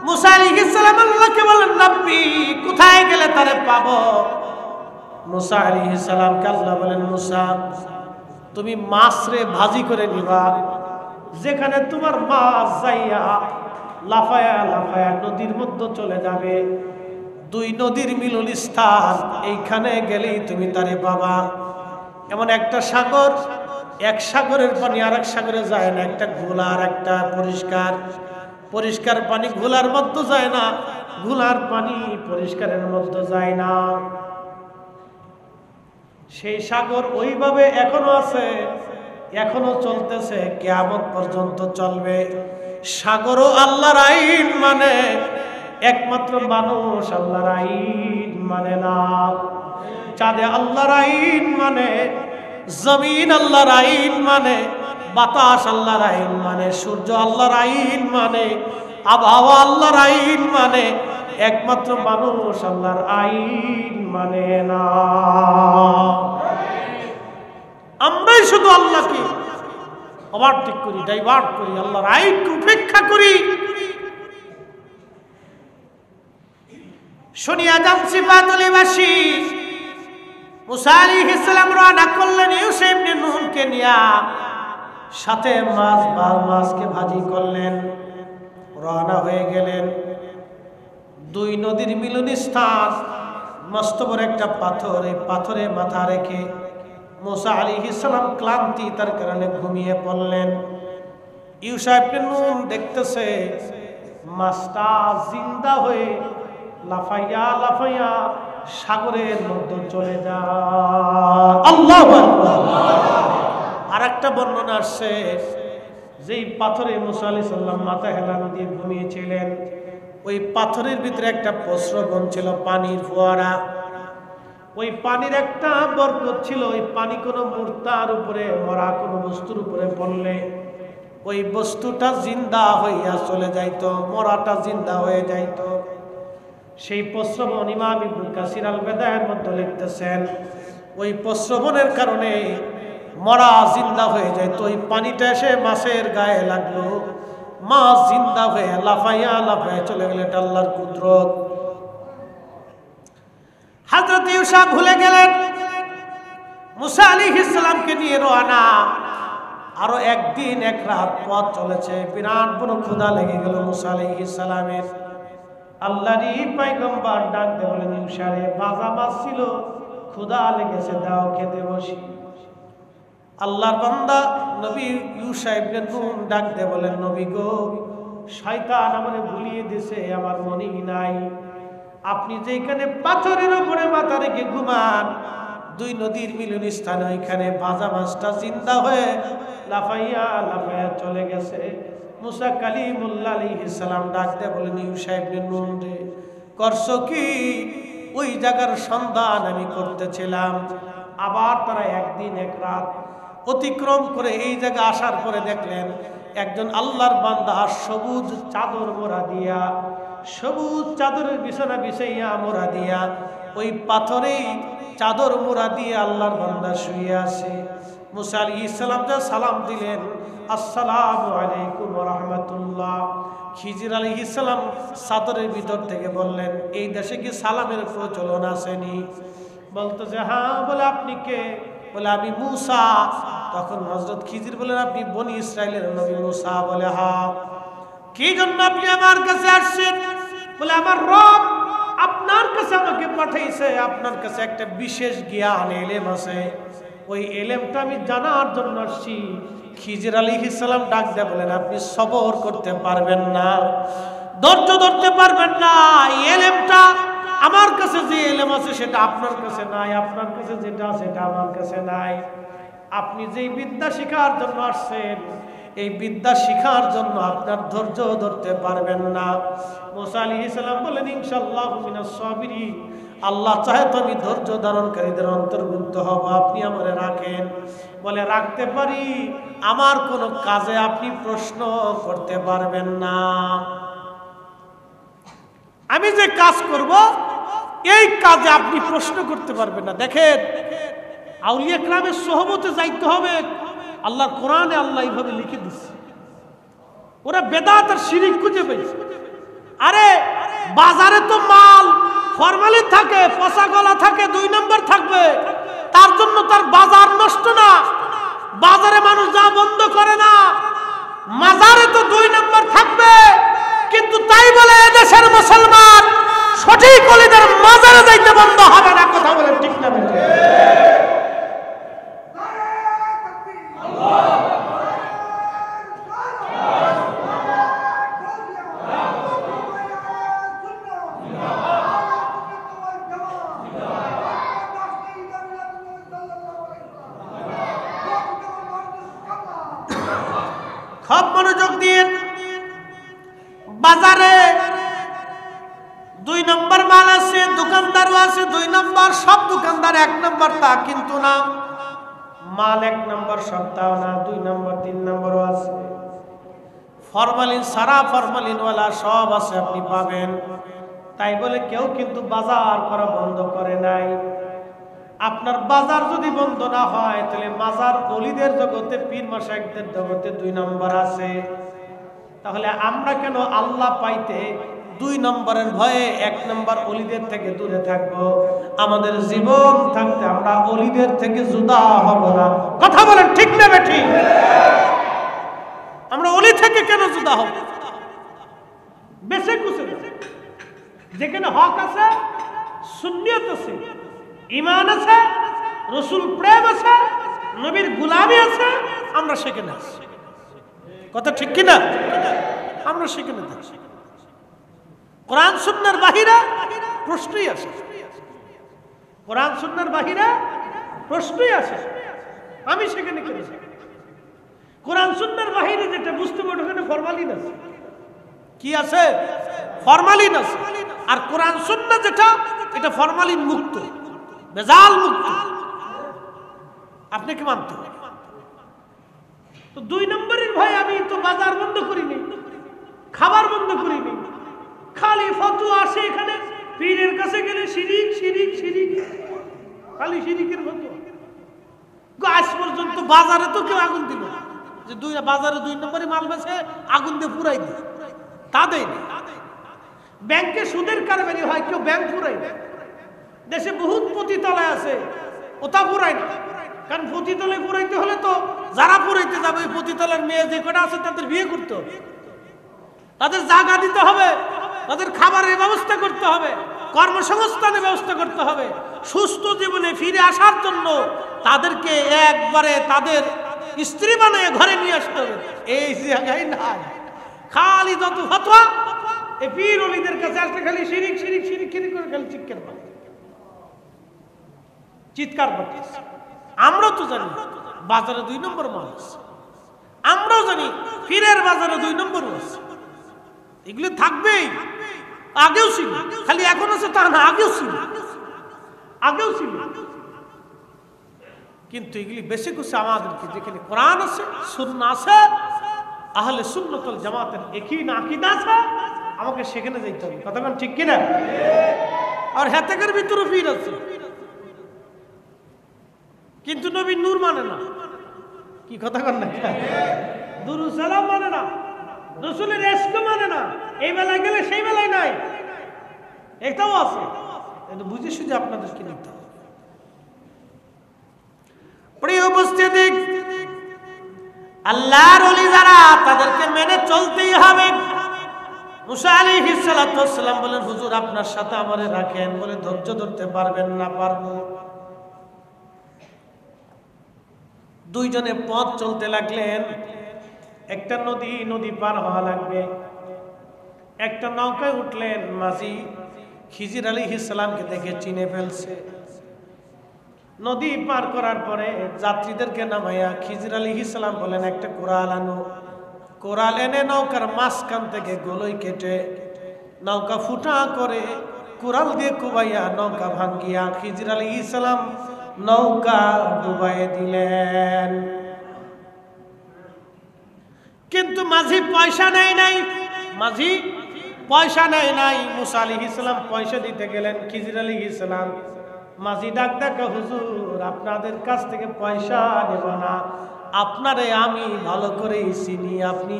মুসা আলাইহিস সালাম আল্লাহকে বলেন, রব্বি কোথায় গেলে তারে পাবো? মুসা আলাইহিস সালামকে আল্লাহ বলেন, মুসা তুমি মাছরে ভাজি করে নিবা, যেখানে তোমার মাছ যাইয়া লাফায়া লাফায়া নদীর মধ্যে চলে যাবে, দুই নদীর মিলন স্থান, এইখানে গেলেই তুমি তারে পাবা। এমন একটা সাগর, এক সাগরের পানি আর এক সাগরে যায় না, একটা ঘোলা আর একটা পরিষ্কার। পরিষ্কার পানি ঘোলার মধ্যে যায় না, ঘোলার পানি পরিষ্কারের মধ্যে যায় না। সেই সাগর ওইভাবে এখনো আছে, এখনো চলতেছে, কিয়ামত পর্যন্ত চলবে। সাগরও আল্লাহর আইন মানে, একমাত্র মানুষ আল্লাহর আইন মানে না। চাঁদে আল্লাহর আইন মানে, জমিন আল্লাহর আইন মানে, বাতাস আল্লাহর আইন মানে, সূর্য আল্লাহর আইন মানে, আবহাওয়া আল্লাহর আইন মানে, একমাত্র মানুষ আল্লাহর আইন মানে না। আমরাই শুধু আল্লাহকে ওভারটেক করি, ডাইভার্ট করি, আল্লাহর আইনকে উপেক্ষা করি। শুনিয়া যান সিফাতুলিবাসী, মুসা আলাইহিস সালাম রওনা করলেন ইউসা ইবনে নুনকে নিয়া, সাথে মাছকে ভাজি করলেন, রওনা হয়ে গেলেন। দুই নদীর মিলন স্থান, মস্ত বড় একটা পাথর, এই পাথরে মাথা রেখে মুসা আলাইহিস সালাম ক্লান্তি তার কারণে ঘুমিয়ে পড়লেন। ইউসা ইবনে নুন দেখতেছে মাছটা জিন্দা হয়ে লাফাইয়া লাফাইয়া সাগরের মধ্যে চলে যায়। আল্লাহু আকবার। আরেকটা বর্ণনা আসছে, যেই পাথরে মুসা আলাইহিস সালাম মাথা হেলান দিয়ে ঘুমিয়েছিলেন, ওই পাথরের ভিতরে একটা প্রস্রবণ ছিল, পানির ফোয়ারা। ওই পানির একটা বরকত ছিল, ওই পানি কোনো মূর্তার উপরে, মরা কোনো বস্তুর উপরে পড়লে ওই বস্তুটা জিন্দা হইয়া চলে যাইতো, মরাটা জিন্দা হয়ে যাইতো। সেই প্রস্রবণ ইমাম ইবনে কাসির আল বেদায়ের মধ্যে লিখতেছেন, ওই প্রস্রবণের কারণে মরা জিন্দা হয়ে যাইতো। ওই পানিটা এসে মাছের গায়ে লাগলো, মাছ জিন্দা হয়ে লাফাইয়া লাফাইয়া চলে গেলে, এটা আল্লাহর কুদরত। হযরত ইউসা ভুলে গেলেন, মুসা আলাইহিস সালামকে নিয়ে রওনা। আরো একদিন এক রাত পথ চলেছে, বিরাট বড় ক্ষুধা লেগে গেল মুসা আলাইহিস সালামের। আল্লাহরই পয়গম্বর ডাক দিয়ে বলেন, ইউসা রে, ভাজা মাছ ছিল, ক্ষুধা লেগেছে, দাও খেতে বসি। আল্লাহর বান্দা নবী ইউসা ইবনে নুন ডাক দিয়ে বলেন, নবী গো, শয়তান আমারে ভুলিয়ে দিয়েছে, আমার মনেই নাই। আপনি যেখানে পাথরের উপরে মাথা রেখে ঘুমান, দুই নদীর মিলন স্থানে, ওইখানে ভাজা মাছটা জিন্দা হয়ে লাফাইয়া লাফাইয়া চলে গেছে। মুসা কালিমুল্লাহ আলাইহিস সালাম ডাক দিয়ে বলেন, ইউসা ইবনে নুন রে, করছো কি? ওই জায়গার সন্ধান আমি করতেছিলাম। আবার তারা একদিন এক রাত অতিক্রম করে এই জায়গা আসার পরে দেখলেন একজন আল্লাহর বান্দা সবুজ চাদর মোড়া দিয়া, সবুজ চাদরের বিছানা বিছাইয়া মোড়া দিয়া, ওই পাথরেই চাদর মোড়া দিয়ে আল্লাহর বান্দা শুয়ে আছে। মুসা আলাইহিস সালাম যা সালাম দিলেন, আসসালামু আলাইকুম ওয়া রাহমাতুল্লাহ। খিজির আলাইহিস সালাম চাদরের ভিতর থেকে বললেন, এই দেশে কি সালামের প্রচলন আসেনি? বলতেছে হ্যাঁ। বলে আপনি কে? বলে আমি মুসা। তখন হযরত খিজির বলেন, আপনি বনি ইসরাইলের নবী মুসা? বলে হ্যাঁ। কি জন্য আপনি আমার কাছে আসছেন? বলে আমার রব আপনার কাছে আমাকে পাঠাইছে, আপনার কাছে একটা বিশেষ জ্ঞান এলেম আছে, ওই এলেমটা আমি জানার জন্য আসছি। খিজির আলাইহিস সালাম ডাক দেয়া বলেন, আপনি সবর করতে পারবেন না, ধৈর্য ধরতে পারবেন না। এলেমটা আমার কাছে যে এলেম আছে সেটা আপনার কাছে নাই, আপনার কাছে যেটা আছে সেটা আমার কাছে নাই। আপনি যেই বিদ্যা শেখার জন্য আসছেন, এই বিদ্যা শেখার জন্য আপনার ধৈর্য ধরতে পারবেন না। মুসা আলাইহিস সালাম বলেন, ইনশাআল্লাহু মিনাস সাবিরিন, আল্লাহ চাহে তো আমি ধৈর্য ধারণকারীদের অন্তর্ভুক্ত হব, আপনি আমারে রাখেন। বলে রাখতে পারি, আমার কোনো কাজে আপনি প্রশ্ন করতে পারবেন না। আমি যে কাজ করব এই কাজে আপনি প্রশ্ন করতে পারবেন না। দেখেন, আউলিয়া কেরামের সোহবতে যাইতে হবে। আল্লাহর কোরআনে আল্লাহ এইভাবে লিখে দিচ্ছে, ওরা বেদাত আর শিরিক খুঁজে পেয়েছে। আরে বাজারে তো মাল ফরমালিন থাকে, পচা গলা থাকে, 2 নম্বর থাকবে, তার জন্য তার বাজার নষ্ট না। বাজারে মানুষ যা বন্ধ করে না, মাজারে তো 2 নম্বর থাকবে। কিন্তু তাই বলে এদেশের মুসলমান সঠিক ওলিদের মাজারে যাইতে বন্ধ হবে না। কথা বলেন ঠিক না? খুব মনোযোগ দিয়ে, বাজারে 2 নম্বর মাল আছে, দোকানদারও আছে 2 নম্বর। সব দোকানদার 1 নম্বর তা কিন্তু না, মাল 1 নম্বর সপ্তাহ না, 2 নম্বর 3 নম্বরও আছে। ফরমালিন সারা ফরমালিনওয়ালা সব আছে, আপনি পাবেন। তাই বলে কেউ কিন্তু বাজার করা বন্ধ করে নাই। আপনার বাজার যদি বন্ধ না হয়, তাহলে মাজার ওলিদের জগতে, পীর মাশায়েখদের জগতে 2 নম্বর আছে। তাহলে আমরা কেন আল্লাহ পাইতে 2 নম্বরের ভয়ে 1 নম্বর ওলিদের থেকে দূরে থাকবো? আমাদের জীবন থাকতে আমরা ওলিদের থেকে জুদা হব না। কথা বলেন ঠিক না বেঠিক? আমরা ওলি থেকে কেন জুদা হব? বেঁচে কুছে যেখানে হক আছে, সুন্নিয়ত আছে, ঈমান আছে, রাসূল প্রেম আছে, নবীর গোলামি আছে, আমরা সেখানে আছি। কথা ঠিক কি না? আমরা সেখানে থাকি। কোরআন সুন্নাহর বাহিরে প্রশ্নই আসে, কোরআন সুন্নাহর বাহিরে প্রশ্নই আসে। আমি সেখানে কেন? কোরআন সুন্নাহর বাহিরে যেটা বুঝতে পারো, ওখানে ফরমালিন আছে। কি আছে? ফরমালিন আছে। আর কোরআন সুন্নাহ যেটা, এটা ফরমালিন মুক্ত, বেজাল মুক্ত। আপনি কি মানতে? তো 2 নম্বরের ভয় আমি তো বাজার বন্ধ করিনি, খাবার বন্ধ করিনি, খালি ফতোয়া আসে এখানে। পীরের কাছে গেলে শিরিক শিরিক শিরিক, খালি শিরিকের ফতোয়া। আজ পর্যন্ত বাজারে তো কেউ আগুন দিল না, যে বাজারে 2 নম্বরে মাল বেচে আগুন দিয়ে পুরাই দিল, তা দেয়নি। ব্যাংকে সুদের কারবারি হয়, কেউ ব্যাংক পুরাই না। দেশে বহুত পতিতালয় আছে, ওটা পুরাই না। কারণ পতিতালয় পুরাইতে হলে তো যারা পুরাইতে যাবে, ওই পতিতালয়ের মেয়ে যে কটা আছে তাদের বিয়ে করতে হবে, তাদের জায়গা দিতে হবে, তাদের খাবারের ব্যবস্থা করতে হবে, কর্মসংস্থানের ব্যবস্থা করতে হবে। সুস্থ জীবনে ফিরে আসার জন্য তাদেরকে একবারে তাদের স্ত্রী বানিয়ে ঘরে নিয়ে আসতে হবে। এই জায়গায় নাই, খালি যত ফতোয়া, এই পীর ওলিদের কাছে আসলে খালি শিরিক শিরিক শিরিক শিরিক করে খালি চিৎকার করতেছে। আমরাও তো জানি বাজারে 2 নম্বর মাল আছে, আমরাও জানি পীরের বাজারে 2 নম্বর আছে। এগুলো থাকবেই, আগেও ছিল, খালি এখন আছে তা না, আগেও ছিল, আগেও ছিল। কিন্তু এগুলি বেশি কিছু আমাদেরকে, যেখানে কোরআন আছে, সুন্নাহ আছে, আহলে সুন্নাত ওয়াল জামাতের একই আকীদা আছে, আমাকে সেখানে যাইতে হবে। কথা বলেন ঠিক কি না? আর হেতেকের ভিতরে পীর আছে, কিন্তু নবী নূর মানে না। কি কথা কন না? দুরূদ সালাম মানে না, রাসূলের ইশক মানে না। এই বেলায় গেলে সেই বেলায় নাই, এটাও আছে। এটা বুঝে শুধু আপনাদেরকে নিতে হবে। প্রিয় উপস্থিতি, আল্লাহর ওলি যারা, তাদেরকে মেনে চলতেই হবে। মুসা আলাইহিস সালাতু ওয়াস সালাম বলেন, হুজুর আপনার সাথে আমারে রাখেন। বলে, ধৈর্য ধরতে পারবেন না? পারবো। 2 জনে পথ চলতে লাগলেন। একটা নদী পার হওয়া লাগবে। একটা নৌকায় উঠলেন। মাঝি খিজির আলাইহিস সালামকে দেখে চিনে ফেলছে। নদী পার করার পরে যাত্রীদেরকে নামাইয়া খিজির আলাইহিস সালাম বলেন, একটা কোরাল আনো। কোরাল এনে নৌকার মাঝখান থেকে গলই কেটে নৌকা ফুটা করে কোরাল দিয়ে কুবাইয়া নৌকা ভাঙ্গিয়া খিজির আলাইহিস সালাম নৌকা ডুবাইয়ে দিলেন। কিন্তু মাঝি পয়সা নেয় নাই, মাঝি পয়সা নেয় নাই। মুসা আলাইহিস সালাম পয়সা দিতে গেলেন। খিজির আলাইহিস সালাম মাঝি ডাক ডাকা, হুজুর আপনাদের কাছ থেকে পয়সা নেব না, আপনারে আমি ভালো করেই চিনি, আপনি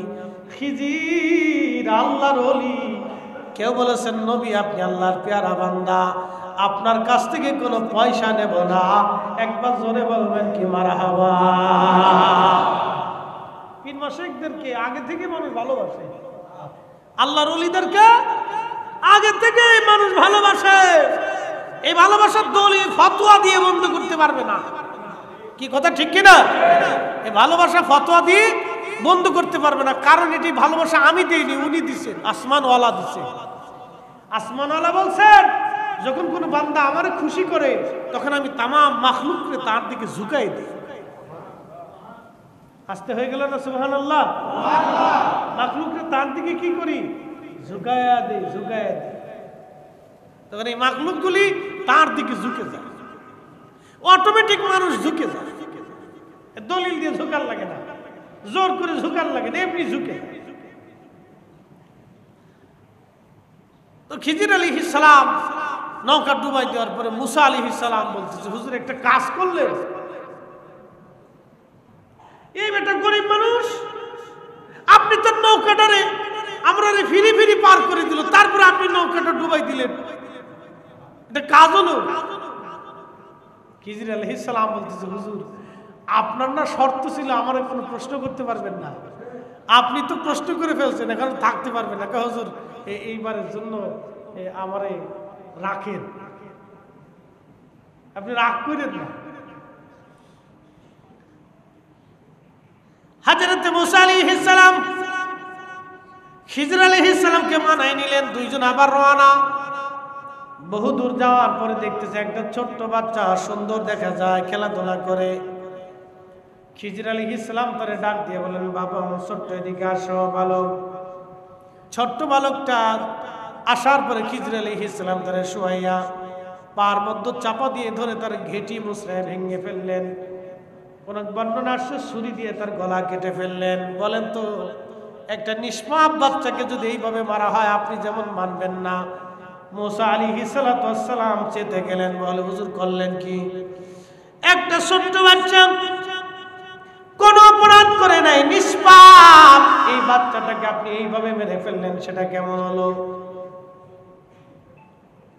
খিজির আল্লাহর ওলি, কেউ বলেছেন নবী আপনি আল্লাহর পেয়ারা বান্দা, আপনার কাছ থেকে কোনো পয়সা নেব না। একবার জোরে বলবেন কি মারহাবা। পীর মাশায়েখদেরকে আগে থেকে মানুষ ভালোবাসে, আল্লাহর ওলিদেরকে আগে থেকে মানুষ ভালোবাসে। এই ভালোবাসার দলিল ফতোয়া দিয়ে বন্ধ করতে পারবে না। কি কথা ঠিক কিনা? এই ভালোবাসা ফতোয়া দিয়ে বন্ধ করতে পারবে না, কারণ এটি ভালোবাসা আমি দিইনি, উনি দিচ্ছেন, আসমানওয়ালা দিচ্ছে। আসমানওয়ালা বলছেন যখন কোনো বান্দা আমারে খুশি করে তখন আমি তামাম মাখলুককে তার দিকে ঝুঁকাই দিই। আসতে হয়ে গেল না সুবহানাল্লাহ? মাখলুককে তার দিকে কি করি? ঝুঁকায়া দেই, ঝুঁকায়া দেই। তখন এই মাখলুকগুলি তার দিকে ঝুঁকে যায়, অটোমেটিক মানুষ ঝুঁকে যায়। দলিল দিয়ে ঝুঁকার লাগে না, জোর করে ঝুঁকার লাগে না, এমনি ঝুঁকে। তো খিজির আলাইহিস সালাম নৌকা ডুবাই দেওয়ার পরে মুসা আলাইহিস সালাম বলতেছে, হুজুর একটা কাজ করলেন, এই বেটা গরিব মানুষ, আপনি তো নৌকাটারে আমরা ফিরি ফিরি পার করে দিল, তারপরে আপনি নৌকাটা ডুবাই দিলেন, এটা কাজ হলো? খিজির আলাইহিস সালাম বলতেছে, হুজুর আপনার না শর্ত ছিল আমার কোনো প্রশ্ন করতে পারবেন না, আপনি তো প্রশ্ন করে ফেলছেন, এখন থাকতে পারবেন না। হুজুর এইবারের জন্য আমারে রাখেন, আপনি রাগ করেন না। হযরত মুসা আলাইহিস সালাম খিজির আলাইহিস সালামকে মানায় নিলেন, দুইজন আবার রওনা। বহু দূর যাওয়ার পরে দেখতেছে একটা ছোট্ট বাচ্চা সুন্দর দেখা যায়, খেলাধুলা করে। খিজির আলাইহিস সালাম তারে ডাক দিয়ে বলেন, বাবা ছোট্ট এদিকে আসো বালক। ছোট্ট বালকটা আসার পরে খিজির আলাইহিস সালাম তারে শুয়াইয়া পার মধ্য চাপা দিয়ে ধরে তার ঘেঁটি মুছড়ায় ভেঙে ফেললেন। কোন বর্ণনা আসছে ছুরি দিয়ে তার গলা কেটে ফেললেন। বলেন তো একটা নিষ্পাপ বাচ্চাকে যদি এইভাবে মারা হয় আপনি যেমন মানবেন না। মুসা আলাইহিস সালাতু ওয়াস সালাম চেতে গেলেন, বলে হুজুর করলেন কি? একটা ছোট্ট বাচ্চা কোন অপরাধ করে নাই, নিষ্পাপ, এই বাচ্চাটাকে আপনি এইভাবে মেরে ফেললেন, সেটা কেমন হলো?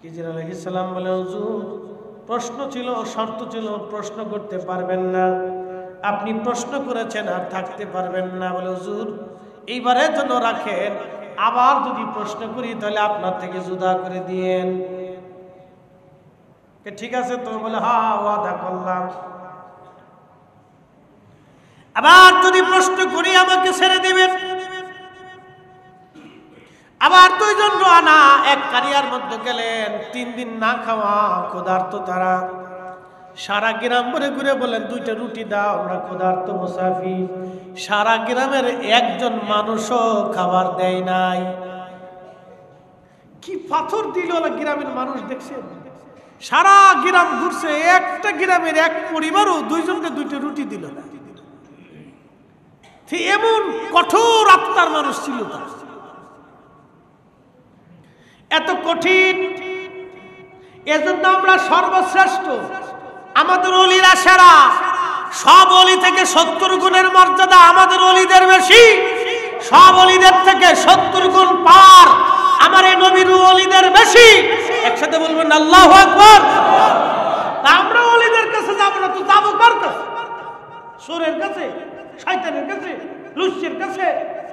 খিজির আলাইহিস সালাম বলে, হুজুর প্রশ্ন ছিল, শর্ত ছিল, প্রশ্ন করতে পারবেন না, আপনি প্রশ্ন করেছেন আর থাকতে পারবেন না। বলে হুজুর এইবারের জন্য রাখেন, আবার যদি প্রশ্ন করি তাহলে আপনার থেকে জুদা করে দিয়েন। ঠিক আছে তো? বলে হ্যাঁ ওয়াদা করলাম। আবার যদি প্রশ্ন করি আমাকে ছেড়ে দিবেন। আবার দুইজন রওনা, এক কারিয়ার মধ্যে গেলেন। 3 দিন না খাওয়া, ক্ষুধার্ত তারা। সারা গ্রাম ঘুরে ঘুরে বলেন, 2টা রুটি দাও, আমরা ক্ষুধার্ত মুসাফির। সারা গ্রামের একজন মানুষও খাবার দেয় নাই। কি পাথর দিল গ্রামের মানুষ, দেখছেন? সারা গ্রাম ঘুরছে, একটা গ্রামের এক পরিবারও 2জনকে 2টা রুটি দিল না। এমন কঠোর আত্মার মানুষ ছিল তার, এত কঠিন। এজন্য আমরা সর্বশ্রেষ্ঠ, আমাদের ওলিরা সেরা। সব ওলি থেকে 70 গুণের মর্যাদা আমাদের ওলিদের বেশি, সব ওলিদের থেকে 70 গুণ পার আমার এই নবীর ওলিদের বেশি। একসাথে বলবেন আল্লাহু আকবার। আমরা ওলিদের কাছে যাবো না তো যাবো কার কাছে? সুরের কাছে, শয়তানের কাছে, লুচ্চির কাছে,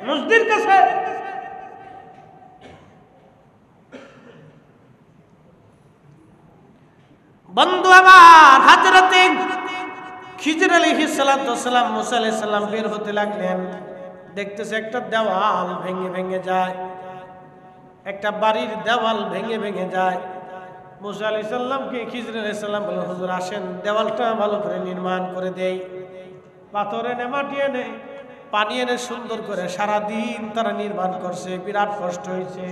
নজদির কাছে? বন্ধু আমার, হযরতে খিজির আলাইহিস সালাম মুসা আলাইহিস সালাম বের হতে লাগলেন। দেখতেছে একটা দেওয়াল ভেঙে ভেঙে যায়, একটা বাড়ির দেওয়াল ভেঙে ভেঙে যায়। মুসা আলাইহিস সালামকে খিজির আলাইহিস সালাম বলেন, হুজুর আসেন দেওয়ালটা ভালো করে নির্মাণ করে দেই। পাথর এনে, মাটি এনে, পানি এনে সুন্দর করে সারাদিন তারা নির্মাণ করছে, বিরাট কষ্ট হয়েছে।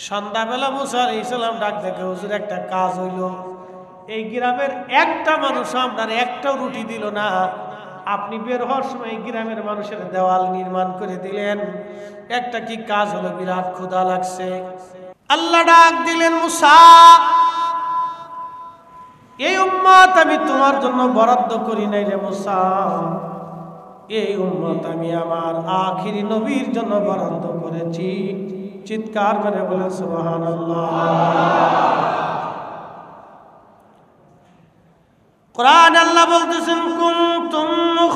সন্ধ্যাবেলা মুসা আলাইহিস সালাম ডাক দেখে, হুজুর একটা কাজ হইল, এই গ্রামের একটা মানুষ আপনার একটাও রুটি দিল না, আপনি বের হওয়ার সময় গ্রামের মানুষের দেওয়াল নির্মাণ করে দিলেন, একটা কি কাজ হলো? বিরাট ক্ষুধা লাগছে। আল্লাহ ডাক দিলেন, মুসা এই উম্মত আমি তোমার জন্য বরাদ্দ করি নাই রে মুসা, এই উম্মত আমি আমার আখিরি নবীর জন্য বরাদ্দ করেছি। চিৎকার করে বলেন সুবহানাল্লাহ। কোরআন আল্লাহ বলতেছেন কুনতুম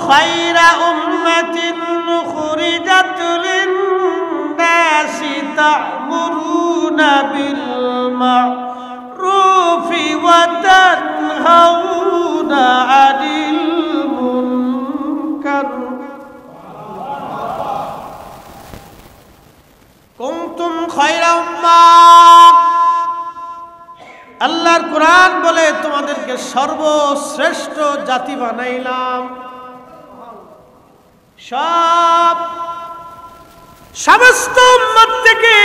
খায়রা উম্মাতিন উখরিজাত লিন-নাসি তা'মুরুনা বিল মা'রুফি ওয়া তানহাউনা আনিল মুনকার। কুনতুম খায়রা উম্মাহ, আল্লাহর কোরআন বলে তোমাদেরকে সর্বশ্রেষ্ঠ জাতি বানাইলাম। সমস্ত উম্মত থেকে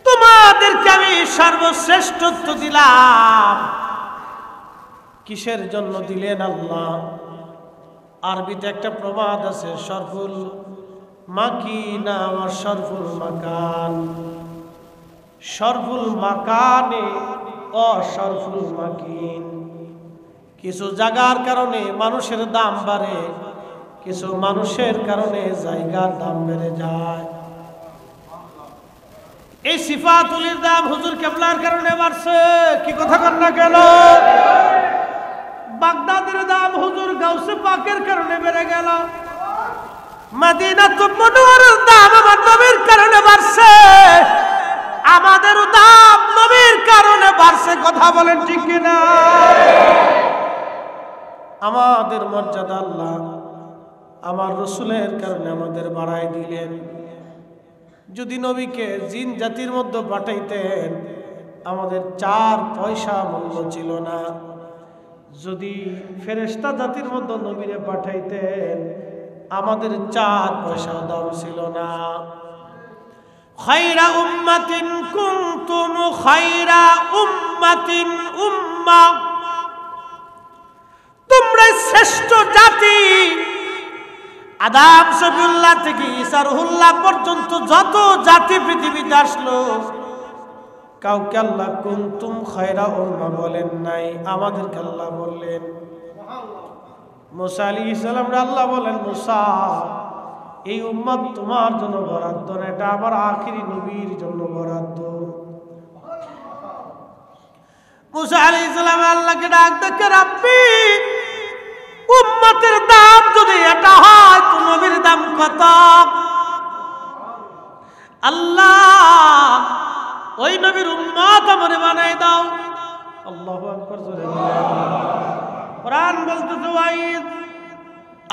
তোমাদেরকে আমি সর্বশ্রেষ্ঠত্ব দিলাম। কিসের জন্য দিলেন আল্লাহ? আরবিতে একটা প্রবাদ আছে, শরফুল মাকিনা ওয়া শরফুল মাকান। শরফুল মাকানে অশরফুল মাকিন। কিছু জায়গার কারণে মানুষের দাম বাড়ে, কিছু মানুষের কারণে জায়গার দাম বেড়ে যায়। এই সিফাতুলের দাম হুজুর কেবলার কারণে বাড়ছে। কি কথা কন না কেন? বাগদাদের দাম হুজুর গাউসে পাকের কারণে বেড়ে গেল। মদিনাতুল মুনওয়ারার দাম আমার নবীর কারণে বাড়ছে। আমাদের দাম নবীর কারণে বাড়ছে। কথা বলেন ঠিক কিনা? আমাদের মর্যাদা আল্লাহ আমার রাসূলের কারণে আমাদের বাড়াই দিলেন। যদি নবীকে জিন জাতির মধ্যে পাঠাইতেন আমাদের 4 পয়সা মূল্য ছিল না। যদি ফেরেশতা জাতির মধ্যে নবীরে পাঠাইতেন আমাদের 4 পয়সা দাম ছিল না। খায়রা উম্মাতিন কুনতুম খায়রা উম্মাতিন উম্মাহ, তোমরা শ্রেষ্ঠ জাতি। আদম সফিউল্লাহ থেকে ঈসা রুহুল্লাহ পর্যন্ত যত জাতি পৃথিবীতে আসলো কাউকে আল্লাহ কুনতুম খায়রা উম্মাহ বলেন নাই, আমাদেরকে আল্লাহ বললেন। মুসা আলাইহিস সালাম আল্লাহ বলেন, মুসা এই উম্মত তোমার জন্য বরাদ্দ না, এটা আমার আখিরি নবীর জন্য বরাদ্দ। মুসা আলাইহিস সালাম আল্লাহকে ডাক দেখে, রাব্বি উম্মতের দাম যদি এটা হয় তো নবীর দাম কত? আল্লাহ ওই নবীর উম্মত আমারে বানাই দাও। আল্লাহু আকবার জোরে বলেন। কোরআন বলতেছে ওয়াইদ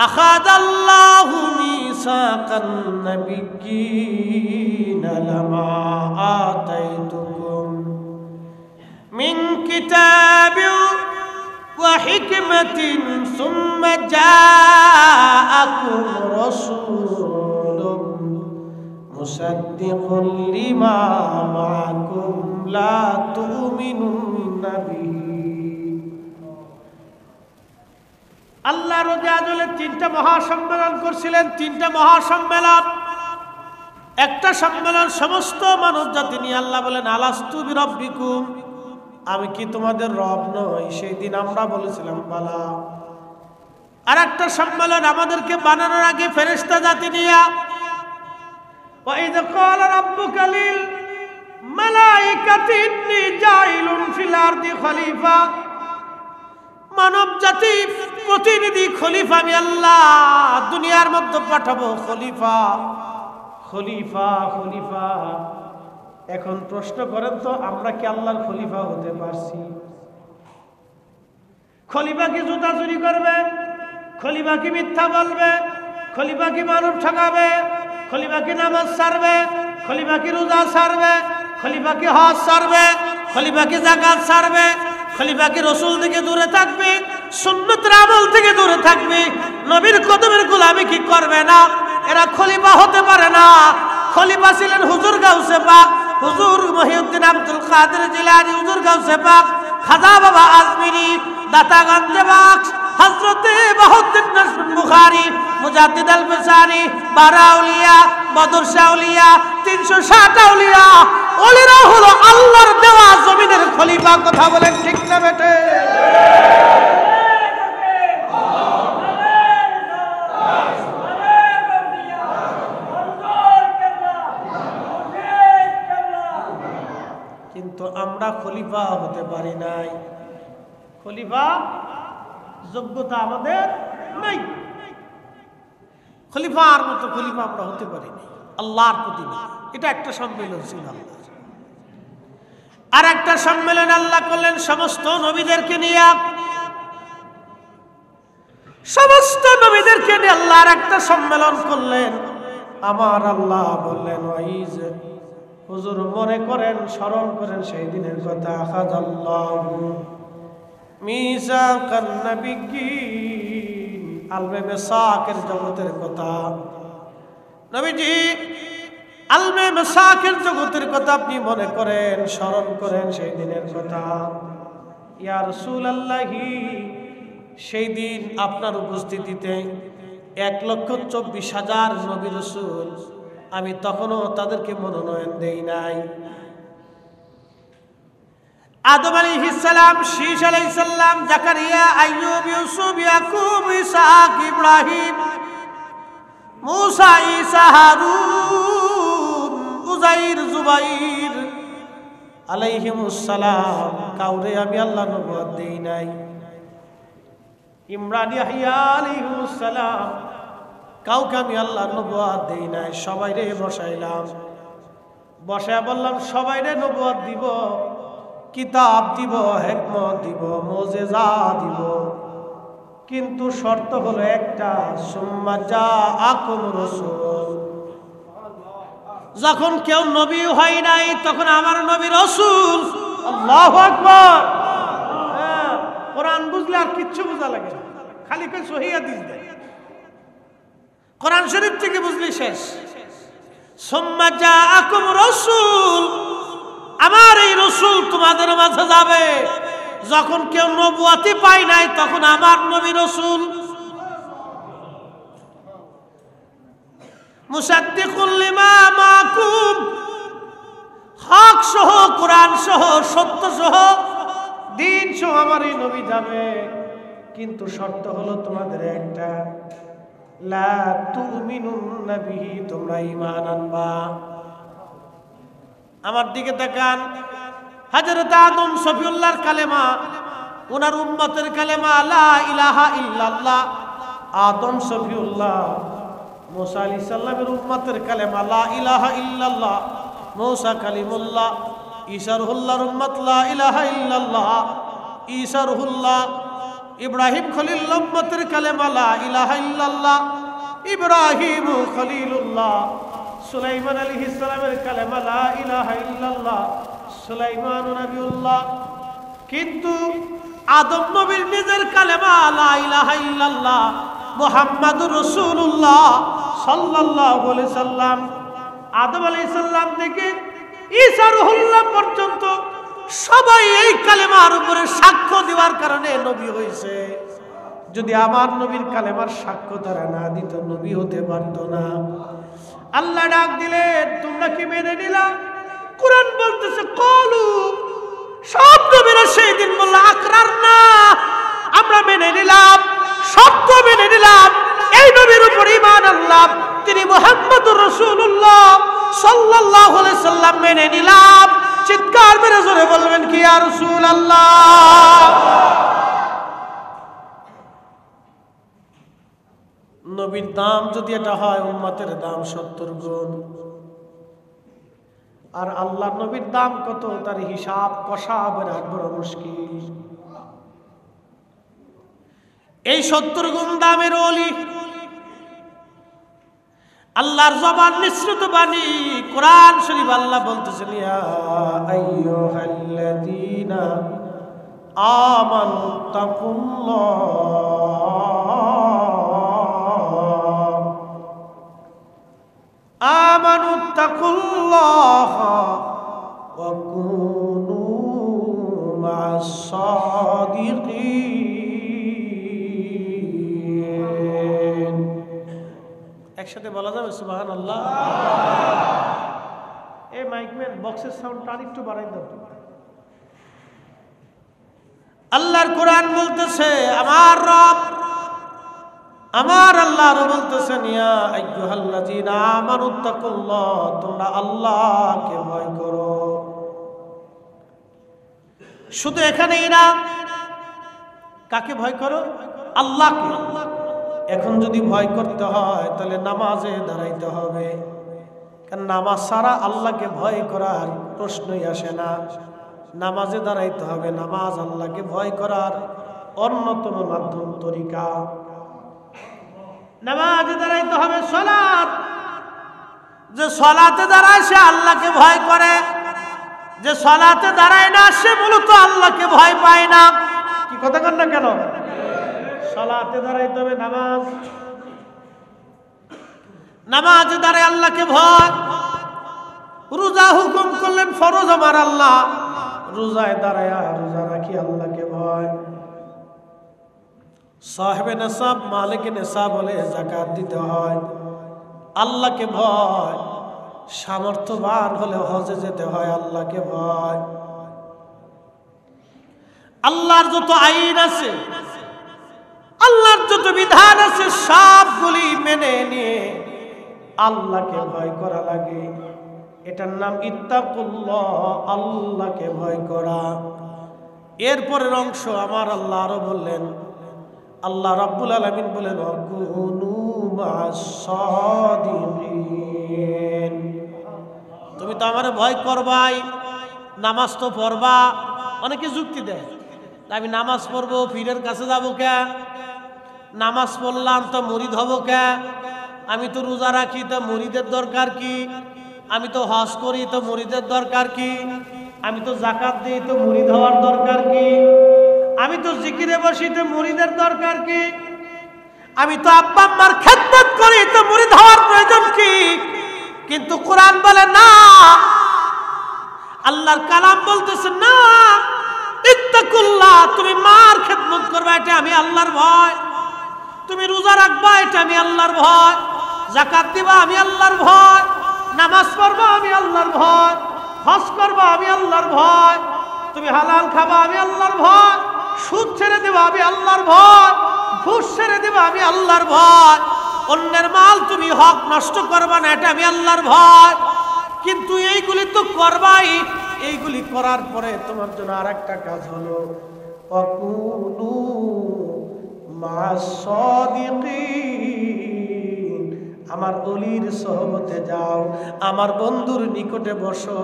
আখাযাল্লাহু মিসাকান নাবিয়্যিনা লামা আতাইতুকুম মিন কিতাবিন ওয়া হিকমাতিন সুম্মা জাআকুম রাসূলুম মুসাদ্দিকুন লিমা মাআকুম লা তুমিনুন্না বিহি। আল্লাহ রোজে আজলে 3টা মহাসম্মেলন করছিলেন। 3টা মহাসম্মেলন, একটা সম্মেলন সমস্ত মানব জাতি নিয়ে। আল্লাহ বলেন আলাস্তু বিরব্বিকুম, আমি কি তোমাদের রব নই? সেই দিন আমরা বলেছিলাম বালা। আর একটা সম্মেলন আমাদেরকে বানানোর আগে ফেরেশতা জাতি নিয়ে। ওয়া ইয ক্বালা রাব্বুকা লিল মালাইকাতি ইন্নী জাইলুন ফিল আরদি খলিফা, মানব জাতি প্রতিনিধি খলিফা আমি আল্লাহ দুনিয়ার মধ্যে পাঠাবো। খলিফা খলিফা খলিফা। এখন প্রশ্ন করেন তো, আমরা কি আল্লাহর খলিফা হতে পারছি? খলিফা কি জুতা চুরি করবে? খলিফা কি মিথ্যা বলবে? খলিফা কি মানব ঠকাবে? খলিফা কি নামাজ ছাড়বে? খলিফা কি রোজা ছাড়বে? খলিফা কি হজ ছাড়বে? খলিফা কি যাকাত ছাড়বে? খলিফা কি রাসূল থেকে দূরে থাকবে? সুন্নতের আমল থেকে দূরে থাকবে? নবীর কদমের গোলামি কি করবে না? এরা খলিফা হতে পারে না। খলিফা ছিলেন হুজুর গাউসে পাক, হুজুর মহিউদ্দিন আব্দুল কাদের জিলানী, হুজুর গাউসে পাক খাজা বাবা আজমিরি, দাতাগঞ্জে বাক্স হযরতে বাহাউদ্দিন নাসরুল বুখারী, মুজাদ্দিদ আল ফিসানি, 12 আউলিয়া, বদর শাহ আউলিয়া, 360 আউলিয়া। ওলিরা হলো আল্লাহর দেওয়া জমিনের খলিফা। কথা বলেন ঠিক না বেটে? কিন্তু আমরা খলিফা হতে পারি নাই। খলিফা যোগ্যতা আমাদের নাই, খলিফার মতো খলিফা আমরা হতে পারিনি। আল্লাহর প্রতিনিধি, এটা একটা সম্মেলন ছিল আল্লাহ। আর একটা সম্মেলন আল্লাহ করলেন সমস্ত নবীদেরকে নিয়ে, সমস্ত নবীদেরকে নিয়ে আল্লাহর একটা সম্মেলন করলেন। আমার আল্লাহ বললেন, ওয়াইজ হুজুর মনে করেন, স্মরণ করেন সেই দিনের কথা। আখাযাল্লাহু মিসাকান নাবিয়্যিন, আলমে মিসাকের জগতের কথা। নবীজি আলমে মিসাকের জগতের কথা আপনি মনে করেন, স্মরণ করেন সেই দিনের কথা। ইয়া রাসূলুল্লাহি, সেই দিন আপনার উপস্থিতিতে 1,24,000 নবী রাসূল, আমি তখনও তাদেরকে মনোনয়ন দেই নাই। আদম আলাইহিস সালাম, শীস আলাইহিস সালাম, জাকারিয়া, আইয়ুব, ইউসুফ, ইয়াকুব, ইসহাক, ইব্রাহিম, মুসা, ঈসা, হারুন, উযাইর, জুবাইর আলাইহিমুস সালাম, কাউরে আমি আল্লাহ নবুয়ত দেই নাই। ইমরান, ইয়াহইয়া আলাইহিমুস সালাম, কাউকে আমি আল্লাহ নবুয়ত দেই নাই। সবাইরে বসাইলাম, বসায় বললাম সবাইরে নবুয়ত দিব, কিতাব দিব, হিকমত দিব, মুজিজা দিব, কিন্তু শর্ত হলো একটা, সুম্মা জাআকুম রাসূল। যখন কেউ নবী হয় নাই তখন আমার নবী রাসূল। আল্লাহু আকবার। কোরআন বুঝলে আর কিচ্ছু বোঝা লাগে না, খালি কই সহিহ হাদিস দেয়। কোরআন শরীফ থেকে বুঝলি শেষ। সুম্মা জাআকুম রাসূল, আমার এই রাসূল তোমাদের মাঝে যাবে। যখন কেউ নবুয়তি পায় নাই তখন আমার নবী রাসূল। মুসাদ্দিকুল লিমা মাকুম, হক সহ, কোরআন সহ, সত্য সহ, দিন সহ আমার এই নবী যাবে। কিন্তু শর্ত হলো তোমাদের একটা, লা তুমিনুন্না বিহি, তোমরা ঈমান আনবা। আমার দিকে তাকান, হযরত আদম সফিউল্লাহর কালেমা, ওনার উম্মতের কালেমা লা ইলাহা ইল্লাল্লাহ। আদম সফিউল্লাহ, মুসা আলাইহিস সালামের উম্মতের কালেমা লা ইলাহা ইল্লাল্লাহ। মুসা কালিমুল্লাহ, ঈসা রুহুল্লাহর উম্মত লা ইলাহা ইল্লাল্লাহ। ঈসা রুহুল্লাহ, ইব্রাহিম খলিলুল্লাহ উম্মতের কালেমা লা ইলাহা ইল্লাল্লাহ। ইব্রাহিম খলিলুল্লাহ, সুলাইমান আলাইহিস সালামের কালেমা লা ইলাহা ইল্লাল্লাহ। সুলাইমান নবিউল্লাহ, কিন্তু আদম নবীর নিজের কালেমা লা ইলাহা ইল্লাল্লাহ মুহাম্মাদুর রাসূলুল্লাহ সাল্লাল্লাহু আলাইহি সাল্লাম। আদম আলাইহিস সালাম থেকে ঈসা রুহুল্লাহ পর্যন্ত সবাই এই কালেমার উপরে সাক্ষ্য দেওয়ার কারণে নবী হয়েছে। যদি আমার নবীর কালেমার সাক্ষ্য তারা না দিত, নবী হতে পারতো না। আল্লাহ ডাক দিলেন, তোমরা কি মেনে নিলা? কোরআন বলতেছে, কলু, সব নবীরা সেই দিন বলল, আকরারনা, আমরা মেনে নিলাম, সত্য মেনে নিলাম, এই নবীর উপর ঈমান আনলাম, তিনি মুহাম্মদুর রাসূলুল্লাহ সাল্লাল্লাহু আলাইহি সাল্লাম মেনে নিলাম। চিৎকার মেরে জোরে বলবেন কি ইয়া রাসূলুল্লাহ। নবীর দাম যদি এটা হয়, উম্মতের দাম 70 গুণ। আর আল্লাহ নবীর দাম কত, তার হিসাব কষা বিরাট বড় মুশকিল। এই 70 গুণ দামের ওলি, আল্লাহর জবান নিঃসৃত বাণী, কোরআন শরীফ আল্লাহ বলতেছেন, ইয়া আইয়ুহাল্লাযীনা আমানু তাকুল্লাহ ওয়া কুনু মা'আস সাদিকিন। একসাথে বলা যাবে সুবহানাল্লাহ। এই মাইকম্যান বক্সের সাউন্ডটা আরেকটু বাড়াই দাও। আল্লাহর কোরআন বলতেছে, আমার রব, আমার আল্লাহ বলতেছেন, ইয়া আইয়ুহাল্লাযীনা আমানু তাকুল্লাহ, তোমরা আল্লাহকে ভয় করো। শুধু এখানেই না, কাকে ভয় করো? আল্লাহকে। এখন যদি ভয় করতে হয় তাহলে নামাজে দাঁড়াইতে হবে, কারণ নামাজ ছাড়া আল্লাহকে ভয় করার প্রশ্নই আসে না। নামাজে দাঁড়াইতে হবে। নামাজ আল্লাহকে ভয় করার অন্যতম মাধ্যম, তরিকা। নামাজে দাঁড়াইতে হবে। সালাত, যে সালাতে দাঁড়ায় সে আল্লাহকে ভয় করে, যে সালাতে দাঁড়ায় না সে মূলত আল্লাহকে ভয় পায় না। কি কথা কন না কেন? সালাতে দাঁড়াইতে হবে। নামাজে দাঁড়ায় আল্লাহকে ভয়। রোজা হুকুম করলেন ফরজ আমার আল্লাহ, রোজায় দাঁড়ায় রোজা রাখি আল্লাহকে ভয়। সাহেবে নেশাব মালিকে নেশাব বলে যাকাত দিতে হয়, আল্লাহকে ভয়। সামর্থ্যবান হলে হজে যেতে হয়, আল্লাহকে ভয়। আল্লাহর যত আইন আছে, আল্লাহর যত বিধান আছে সবগুলি মেনে নিয়ে আল্লাহকে ভয় করা লাগে। এটার নাম ইত্তাকুল্লাহ, আল্লাহকে ভয় করা। এরপরের অংশ আমার আল্লাহ আরো বললেন, আল্লাহ রাব্বুল আলামিন বলেন ওয়াকুনু মা'আস-সাদিকিন। তুমি তো আমারে ভয় করবাই, নামাজ তো পড়বা। অনেকে যুক্তি দেয়, আমি নামাজ পড়বো পীরের কাছে যাবো কে? নামাজ পড়লাম তো মুরিদ হব কে? আমি তো রোজা রাখি তো মুরিদের দরকার কি? আমি তো হজ করি তো মুরিদের দরকার কি? আমি তো যাকাত দিই তো মুরিদ হওয়ার দরকার কি? আমি তো জিকিরে বসি তো মুরিদের দরকার কি? আমি তো আব্বা আম্মার খেদমত করি তো মুরিদ হওয়ার প্রয়োজন কি? কিন্তু কোরআন বলে না, আল্লাহর কালাম বলতেছে না, ইত্তাকুল্লাহ, তুমি মার খেদমত করবা, এটা আমি আল্লাহর ভয়। তুমি রোজা রাখবা, এটা আমি আল্লাহর ভয়। যাকাত দিবা, আমি আল্লাহর ভয়। নামাজ পড়বা, আমি আল্লাহর ভয়। হজ করবা, আমি আল্লাহর ভয়। তুমি হালাল খাবা, আমি আল্লাহর ভয়। সুদ ছেড়ে দেবা, আমি আল্লাহর ভয়। ঘুষ ছেড়ে দেবা, আমি আল্লাহর ভয়। অন্যের মাল তুমি হক নষ্ট করবা না, এটা আমি আল্লাহর ভয়। কিন্তু এইগুলি তো করবাই। এইগুলি করার পরে তোমার জন্য আরেকটা কাজ হলো ওয়াকুনু মা'আস-সাদিকিন। আমার অলির সহবতে যাও, আমার বন্ধুর নিকটে বসো,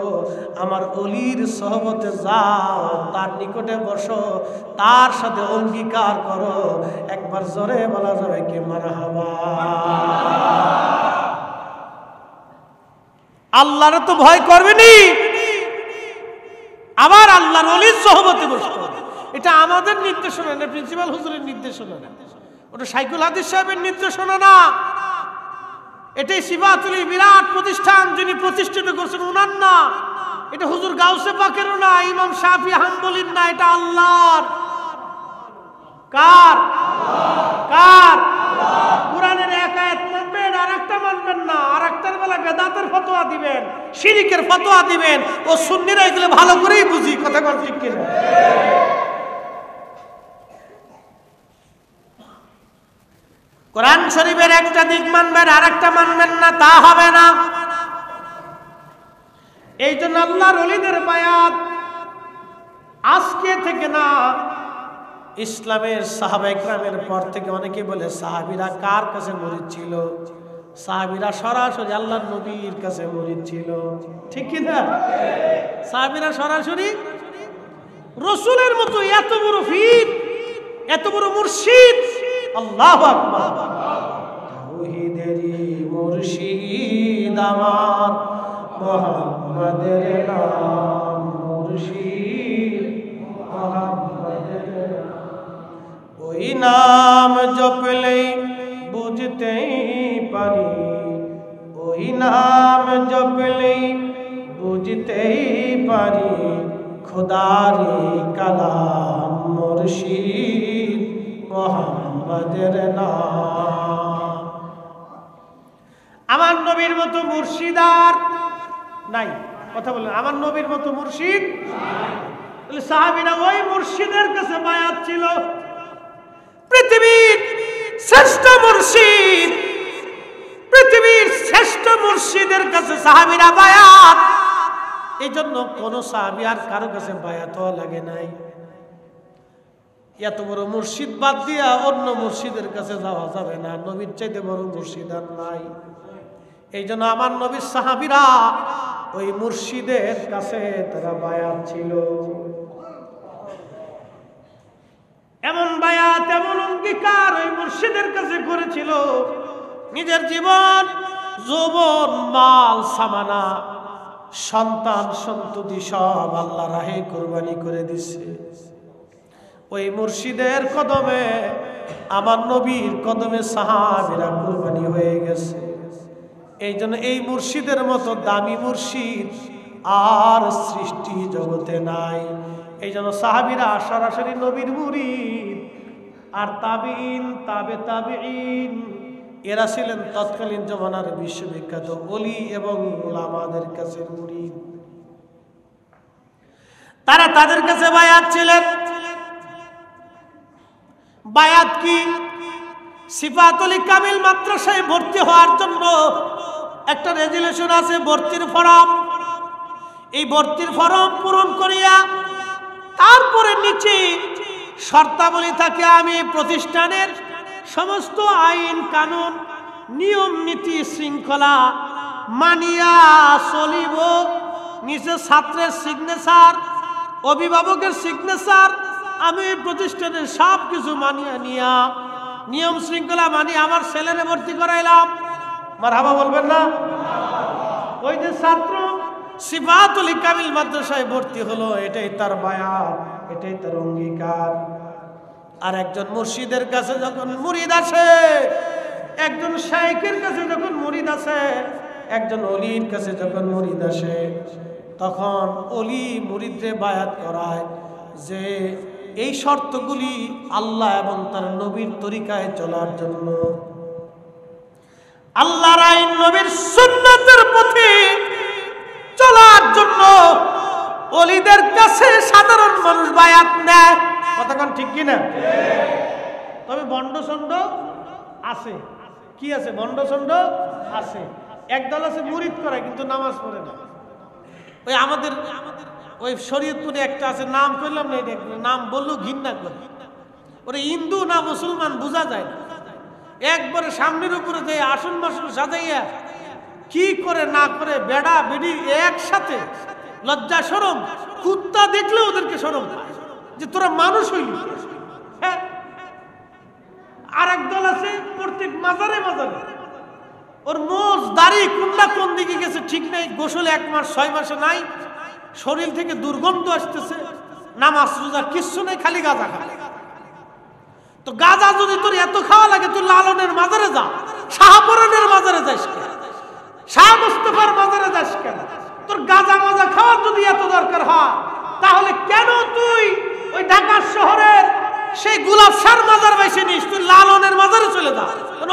আমার অলির সহবতে যাও, তার নিকটে বসো, তার সাথে অঙ্গীকার করো। একবার জোরে বলা যাবে কি মারহাবা? আল্লাহর তো ভয় করবেনি, আবার আল্লাহর ওলির সহবতে বসতে হবে। এটা আমাদের নির্দেশনা না, প্রিন্সিপাল হুজুরের নির্দেশনা না, ওটা শাইখুল হাদিস সাহেবের নির্দেশনা না। এটাই সিফাতুল বিরাট প্রতিষ্ঠান যিনি প্রতিষ্ঠিত করছেন উনার না। এটা হুজুর গাউসে পাকেরও না, ইমাম শাফি হাম্বলির না, এটা আল্লাহর। কার? কার? কোরআনের এক আয়াত মানবেন, আর একটা মানবেন না, আর একটার বেলা বেদাতের ফতোয়া দিবেন, শিরিকের ফতোয়া দিবেন। ও সুন্নিরা এগুলো ভালো করেই বুঝি, কথা বল ঠিক কিনা? কোরআন শরীফের একটা দিক মানবেন, আর একটা মানবেন না, তা হবে না। এই জন্য আল্লাহর ওলিদের বায়াত আজকে থেকে না, ইসলামের সাহাবায়ে কেরামের পর থেকে অনেকে বলে সাহাবীরা কার কাছে মুরিদ ছিল? সাহাবীরা সরাসরি আল্লাহর নবীর কাছে মুরিদ ছিল, ঠিক কি না? সাহাবীরা সরাসরি রাসূলের মতো এত বড় পীর, এত বড় মুর্শিদ। আল্লাহু আকবার। তাওহীদেরই মুর্শিদ আমার মুহাম্মাদের নাম, মুর্শিদ মুহাম্মাদের নাম। ওই নাম জপলেই বুঝতেই পারি, ওই নাম জপলেই বুঝতেই পারি, খোদারি কালাম মুর্শিদ মুহাম্মাদের নাম। আমার নবীর মতো মুর্শিদ আর নাই। কথা বলেন, আমার নবীর মতো মুর্শিদ নাই। সাহাবীরা ওই মুর্শিদের কাছে বায়াত ছিল। পৃথিবীর শ্রেষ্ঠ মুর্শিদ, পৃথিবীর শ্রেষ্ঠ মুর্শিদের কাছে সাহাবীরা বায়াত। এই জন্য কোন সাহাবী আর কারো কাছে বায়াত লাগে নাই। এত বড় মুর্শিদ বাদ দিয়া অন্য মুর্শিদের কাছে যাওয়া যাবে না, নবীর চাইতে বড় মুর্শিদ আর নাই। এই জন্য আমার নবীর সাহাবীরা ওই মুর্শিদের কাছে তারা বায়াত ছিল। এমন বায়াত এমন অঙ্গীকার ওই মুর্শিদের কাছে করেছিল, নিজের জীবন যৌবন মাল সামানা সন্তান সন্ততি সব আল্লাহ রাহে কুরবানি করে দিছে। ওই মুর্শিদের কদমে আমার নবীর কদমে সাহাবীরা কুরবানি হয়ে গেছে। এই জন্য এই মুর্শিদের মতো দামি মুর্শিদ আর সৃষ্টি জগতে নাই। এই জন্য সাহাবীরা সরাসরি নবীর মুরিদ, আর তাবিঈন তাবে তাবিঈন এরা ছিলেন তৎকালীন জমানার বিশ্ববিখ্যাত ওলি এবং উলামাদের কাছে মুরিদ। তারা তাদের কাছে বায়াত ছিলেন। বায়াত কি? সিফাতুল কামিল মাদ্রাসায় ভর্তি হওয়ার জন্য একটা রেজুলেশন আছে, ভর্তির ফরম। এই ভর্তির ফরম পূরণ করিয়া তারপরে নিচে শর্তাবলী থাকে, আমি প্রতিষ্ঠানের সমস্ত আইন কানুন নিয়ম নীতি শৃঙ্খলা মানিয়া চলিব। নিচে ছাত্রের সিগনেচার, অভিভাবকের সিগনেচার, আমি প্রতিষ্ঠানের সব কিছু মানিয়া নিয়া নিয়ম শৃঙ্খলা মানি আমার ছেলেরে ভর্তি করাইলাম। মারহাবা বলবেন না? ওই যে ছাত্র সিফাতুল কামিল মাদ্রাসায় ভর্তি হলো, এটাই তার বায়াত, এটাই তার অঙ্গীকার। আর একজন মুর্শিদের কাছে যখন মুরিদ আসে, একজন শাইখের কাছে যখন মুরিদ আসে, একজন ওলির কাছে যখন মুরিদ আসে, তখন ওলি মুরিদরে বায়াত করায় যে এই শর্তগুলি আল্লাহ এবং তার নবীর তরিকায় চলার জন্য, আল্লাহর আইন নবীর সুন্নাতের পথে চলার জন্য ওলিদের কাছে সাধারণ মানুষ বায়াত নেয়। কতক্ষণ ঠিক কিনা? তবে বন্ডসন্ড আছে। কি আছে? বন্ডসন্ড আছে। একদল আছে মুরিদ করে কিন্তু নামাজ পড়ে না। ওই আমাদের ওই শরীয়তপুরে একটা আছে, নাম করলাম না, নাম বললেও ঘৃণা করে। ওরা হিন্দু না মুসলমান বোঝা যায় না। একবারে সামনের উপরে যে আসন মাসন সাজাইয়া কি করে না করে বেড়া বেড়ি একসাথে, লজ্জা শরম, কুত্তা দেখলে ওদেরকে শরম পায় যে তোরা মানুষ হইলি। হ্যাঁ, আর এক দল আছে প্রত্যেক মাজারে মাজারে ওর মোজ দাড়ি কোনটা কোন দিকে গেছে ঠিক নাই, গোসল 1 মাস 6 মাসে নাই, শরীর থেকে দুর্গন্ধ আসতেছে, নামাজ রোজা কিচ্ছু নেই, খালি গাঁজা খায়। তো গাঁজা যদি তোর এত খাওয়া লাগে, তুই লালনের মাজারে যা, শাহপরানের মাজারে যাস কেন, শাহ মুস্তাফার মাজারে যাস কেন? তোর গাঁজা মাজা খাওয়ার যদি এত দরকার হয়, তাহলে কেন তুই ওই ঢাকা শহরের সেই গোলাপ শাহর মাজার বাইসে নিস? তুই লালনের মাজারে চলে যা,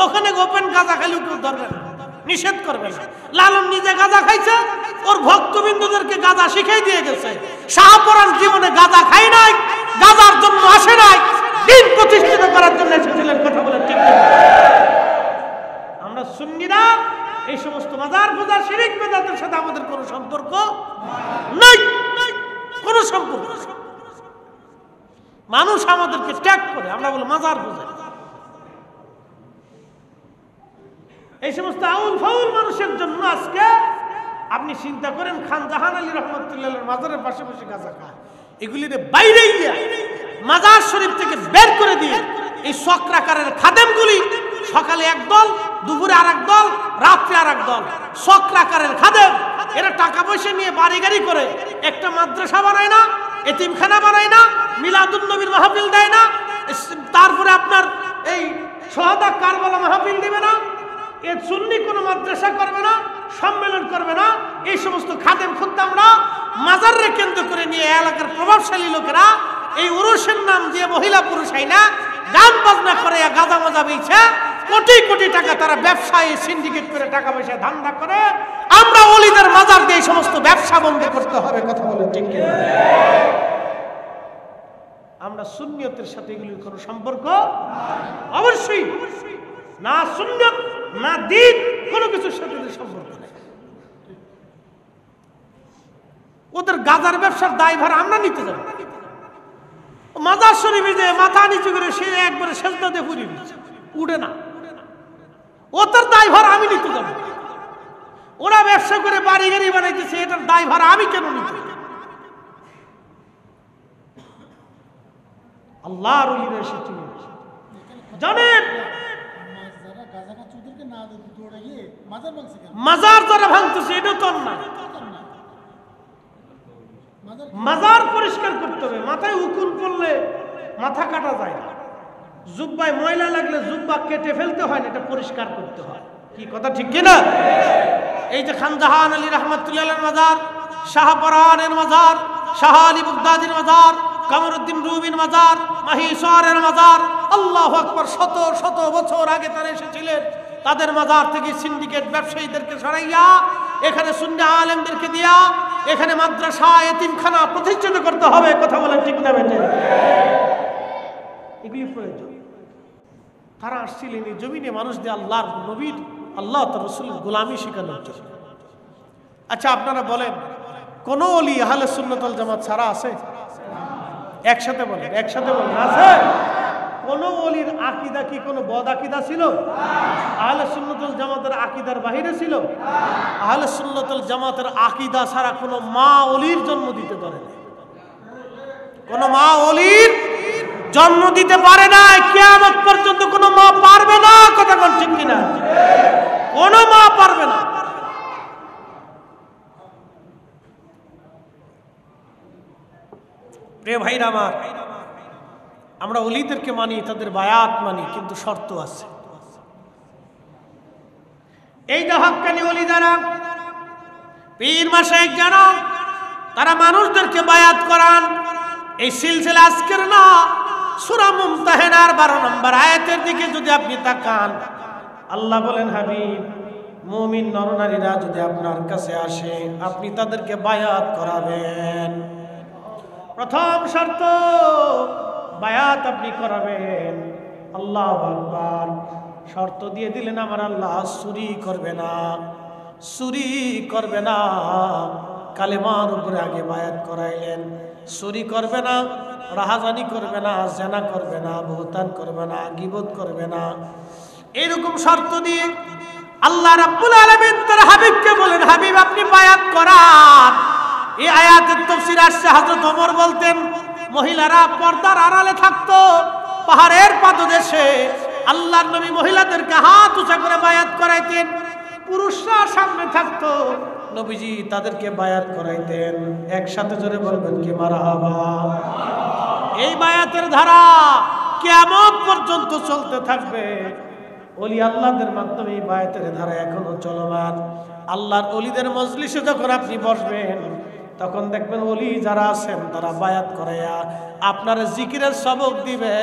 ওখানে গোপেন গাঁজা খাইলেও কেউ ধরবে না, নিষেধ করবে না। লালন নিজে গাঁজা খাইছে, ওর ভক্তবিন্দুদেরকে গাঁজা শিখাই দিয়ে গেছে। শাহপরান জীবনে গাঁজা খাই নাই, গাঁজার জন্য আসে নাই, দিন প্রতিষ্ঠিত করার জন্য এসেছিলেন। কথা বলে ঠিক না? আমরা সুন্নিরা এই সমস্ত মাজার পূজা শিরিক বেদাতের সাথে আমাদের কোনো সম্পর্ক নাই, কোনো সম্পর্ক। মানুষ আমাদেরকে ট্যাগ করে, আমরা বলি মাজার পূজা। এই সমস্ত আউল ফাউল মানুষের জন্য আজকে আপনি চিন্তা করেন, খান জাহান আলী রহমতুল্লাহের মাজারের পাশে বসে গাঁজা খায়, এগুলির বাইরে গিয়া মাজার শরীফ থেকে বের করে দিয়ে এই চক্রাকারের খাদেমগুলি সকালে এক দল, দুপুরে আর এক দল, রাত্রে আর এক দল, চক্রাকারের খাদেম। এরা টাকা পয়সা নিয়ে বাড়ি গাড়ি করে একটা মাদ্রাসা বানায় না, এতিমখানা বানায় না, মিলাদুন নবীর মাহফিল দেয় না, তারপরে আপনার এই শহাদা কারবালা মাহফিল দিবে না, এ সুন্নি কোনো মাদ্রাসা করবে না, সম্মেলন করবে না। এই সমস্ত খাদেম খুদ্দামরা মাজারে কেন্দ্র করে নিয়ে এলাকার প্রভাবশালী লোকেরা এই উরুসের নাম দিয়ে মহিলা পুরুষ হয় না, গান বাজনা করে, গাঁজা মাজা বেচে কোটি কোটি টাকা তারা ব্যবসায়ী সিন্ডিকেট করে টাকা পয়সা ধান্দা করে। আমরা ওলিদের মাজার দিয়ে এই সমস্ত ব্যবসা বন্ধ করতে হবে। কথা বলে ঠিক কিনা? আমরা সুন্নিয়তের সাথে এগুলির কোনো সম্পর্ক অবশ্যই না, সুন্নিয়ত না দিন, কোনো কিছুর সাথে সম্পর্ক নেই। ওদের গাজার ব্যবসার দায়ভার আমরা নিতে যাব। মাজার শরীফে যে মাথা নিচু করে সে একবারে সেজদা দিয়ে পুরি উঠে না, ওদের দায়ভার আমি নিতে যাব। ওরা ব্যবসা করে বাড়ি গাড়ি বানাইতেছে, এটার দায়ভার আমি কেন নিতে? আল্লাহর ওলিরা এসেছে জানেন, মাজার যারা ভাঙতেছে এটা তো না, মাজার পরিষ্কার করতে হবে। মাথায় উকুন পড়লে মাথা কাটা যায় না, জুব্বায় ময়লা লাগলে জুব্বা কেটে ফেলতে হয় না, এটা পরিষ্কার করতে হয়। কি কথা ঠিক কিনা? এই যে খান জাহান আলী রহমতুল্লাহ মাজার, শাহপরানের মাজার, শাহ আলী বুগদাদির মাজার, কামরুদ্দিন রুবির মাজার, মাহিসরের মাজার, আল্লাহু আকবার, শত শত বছর আগে তারা এসেছিলেন। তাদের মাজার থেকে সিন্ডিকেট ব্যবসায়ীদেরকে সরাইয়া এখানে সুন্নি আলেমদেরকে দিয়া এখানে মাদ্রাসা এতিমখানা প্রতিষ্ঠিত করতে হবে। কথা বলেন ঠিক না বেটে? এগুলি প্রয়োজন। তারা আসছিলেন এই জমিনে মানুষ দিয়ে আল্লাহর নবীর, আল্লাহ তার রাসূলের গোলামি শিখানোর জন্য। আচ্ছা আপনারা বলেন, কোন ওলি আহলে সুন্নাত ওয়াল জামাত ছাড়া আছে? একসাথে বলেন, একসাথে বলেন, আছে? কোন ওলির আকীদা কি কোনো বদ আকীদা ছিল? আহলে সুন্নাত ওয়াল জামাতের আকীদার বাহিরে ছিল? আহলে সুন্নাত ওয়াল জামাতের আকীদা ছাড়া কোনো মা ওলির জন্ম দিতে পারে না। কোন মা ওলির জন্ম দিতে পারে না, কিয়ামত পর্যন্ত কোন মা পারবে না। কথা কোন ঠিক কিনা? কোন মা পারবে না। প্রিয় ভাইরা আমার, আমরা ওলিদেরকে মানি, তাদের বায়াত মানি, কিন্তু শর্ত আছে। এই যে হক্কানি ওলি যারা, পীর মাশায়েখ যারা, তারা মানুষদেরকে বায়াত করান। এই সিলসিলা আজকের না, সূরা মুমতাহিনার 12 নম্বর আয়াতের দিকে যদি আপনি তাকান, আল্লাহ বলেন, হাবিব, মুমিন নরনারীরা যদি আপনার কাছে আসে, আপনি তাদেরকে বায়াত করাবেন। প্রথম শর্ত, বায়াত আপনি করাবেন। আল্লাহু আকবার। শর্ত দিয়ে দিলেন আমার আল্লাহ, চুরি করবে না, চুরি করবে না। কালেমার উপরে আগে বায়াত করাইলেন। চুরি করবে না, রাহাজানি করবে না, জেনা করবে না, বহুতান করবে না, গীবত করবে না। এরকম শর্ত দিয়ে আল্লাহ রাব্বুল আলামিন তার হাবিবকে বলেন, হাবিব আপনি বায়াত করান। এই আয়াতের তাফসীর আসছে, হযরত ওমর বলতেন, মহিলারা পর্দার আড়ালে থাকতো, পাহাড়ের পাদদেশে আল্লাহর নবী মহিলাদেরকে হাত উঁচা করে বায়াত করাইতেন। পুরুষরা সামনে থাকতো, নবীজি তাদেরকে বায়াত করাইতেন। একসাথে জোরে বলবেন কি মারহাবা। এই বায়াতের ধারা কিয়ামত পর্যন্ত চলতে থাকবে। ওলি আল্লাহদের মাধ্যমে এই বায়াতের ধারা এখনো চলমান। আল্লাহর ওলিদের মজলিসে যখন আপনি বসবেন, তখন দেখবেন ওলি যারা আছেন তারা বায়াত করাইয়া আপনার জিকিরের সবক দিবে,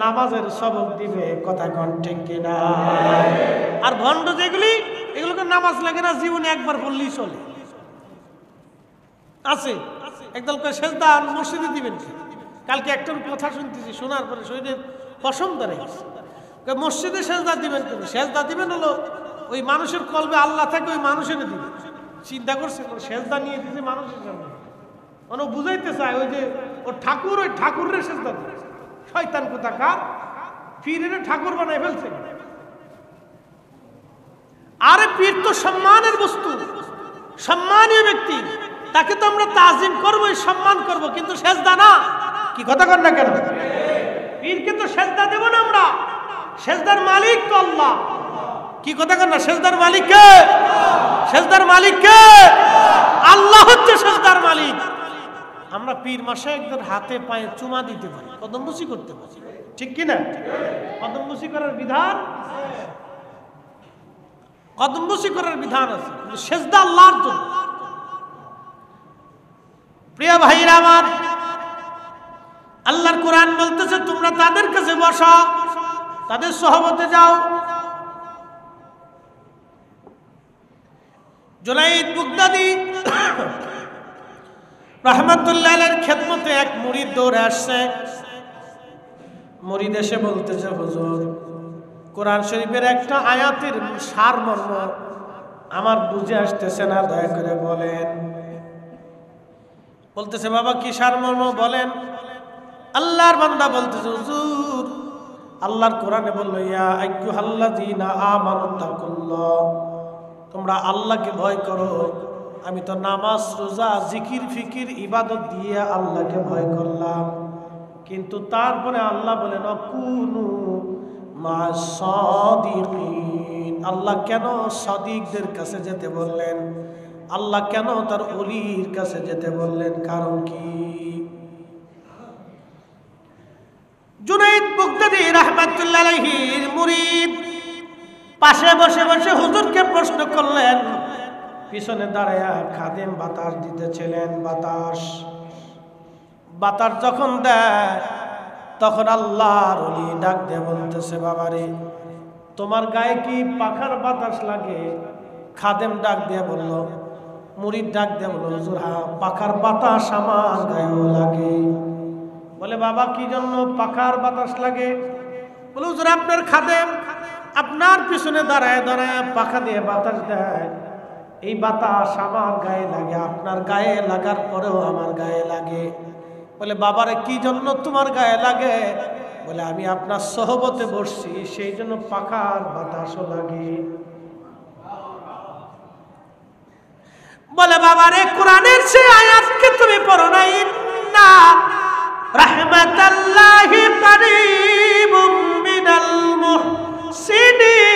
নামাজের সবক দিবে। কথা কোন ঠিক কিনা? আর ভণ্ড যেগুলি, এগুলোকে নামাজ লাগে না, জীবনে একবার পড়লেই চলে। আছে একদল সেজদা মসজিদে দিবেন। কালকে একটার কথা শুনতেছি, শোনার পরে শরীরের পশম দাঁড়াই। মসজিদে সেজদা দিবেন কেন? সেজদা দিবেন হলো ওই মানুষের কলবে আল্লাহ থাকে, ওই মানুষের দিবেন। চিন্তা করছে, সেজদা নিয়ে দিতে মানুষের সামনে, মানে বুঝাইতে চায় ওই যে ওর ঠাকুর, ওই ঠাকুরের সেজদা দিবে। শয়তান কোথাকার, পীরের ঠাকুর বানায় ফেলছে। আরে পীর তো সম্মানের বস্তু, সম্মানীয় ব্যক্তি, তাকে তো আমরা তাজিম করবো, সম্মান করব, কিন্তু সেজদা না। কি কথা কর না কেন? পীরকে তো সেজদা দেব না আমরা, সেজদার মালিক তো আল্লাহ। কি কথা কর না? সেজদার মালিক কে? সেজদার মালিক কে? আল্লাহ হচ্ছে সেজদার মালিক। আমরা পীর মাশায়েখদের হাতে পায়ে চুমা দিতে পারি, কদমবুসি করতে পারি, ঠিক কি না? কদমবুসি করার বিধান, কদমবুসি করার বিধান আছে, কিন্তু সেজদা আল্লাহর জন্য। প্রিয় ভাইরা আমার, আল্লাহর কোরআন বলতেছে তোমরা তাদের কাছে বসো, তাদের সহবতে যাও। জুনাইদ বুগদাদি রাহমাতুল্লাহ আলাইহির খেদমতে এক মুরিদ দৌড়ে আসছে। মুরিদ এসে বলতেছে, হুজুর, কোরআন শরীফের একটা আয়াতের সারমর্ম আমার বুঝে আসতেছে না, দয়া করে বলেন। বলতেছে বাবা কি সারমর্ম বলেন। আল্লাহর বান্দা বলতেছে হুজুর আল্লাহর কোরআনে বলল ইয়া আইয়ুহাল্লাযীনা আমানু তাকুল্লাহ, তোমরা আল্লাহকে ভয় করো। আমি তো নামাজ রোজা জিকির ফিকির ইবাদত দিয়ে আল্লাহকে ভয় করলাম, কিন্তু তারপরে আল্লাহ বলেন কুনু মা'আস সাদিকিন। আল্লাহ কেন সাদিকদের কাছে যেতে বললেন? আল্লাহ কেন তার ওলির কাছে যেতে বললেন? কারণ কি? জুনাইদ বাগদাদী রাহমাতুল্লাহ আলাইহির মুরিদ পাশে বসে বসে হুজুরকে প্রশ্ন করলেন। পিছনে দাঁড়ায়া খাদেম বাতাস দিতেছিলেন। বাতাস যখন দেয় তখন আল্লাহর ওলি ডাক দিয়ে বলতেছে বাবারে তোমার গায়ে কি পাখার বাতাস লাগে? খাদেম ডাক দিয়ে বলল, মুরিদ ডাক দিয়ে বলল হুজুর হ্যাঁ পাখার বাতাস আমার গায়েও লাগে। বলে বাবা কি জন্য পাখার বাতাস লাগে? বলে হুজুর আপনার খাদেম আপনার পিছনে দাঁড়ায় দাঁড়ায় পাখা দিয়ে বাতাস দেয়, এই বাতাস আমার গায়ে লাগে, আপনার গায়ে লাগার পরেও আমার গায়ে লাগে। বলে বাবারে কি জন্য তোমার গায়ে লাগে? বলে আমি আপনার সোহবতে বসছি সেই জন্য পাখার বাতাসও লাগে। বলে বাবারে কোরআনের সে আয়াতকে তুমি পড়ো না, ইন্না রাহমাতাল্লাহি কারীবুম মিনাল মুহসিনিন।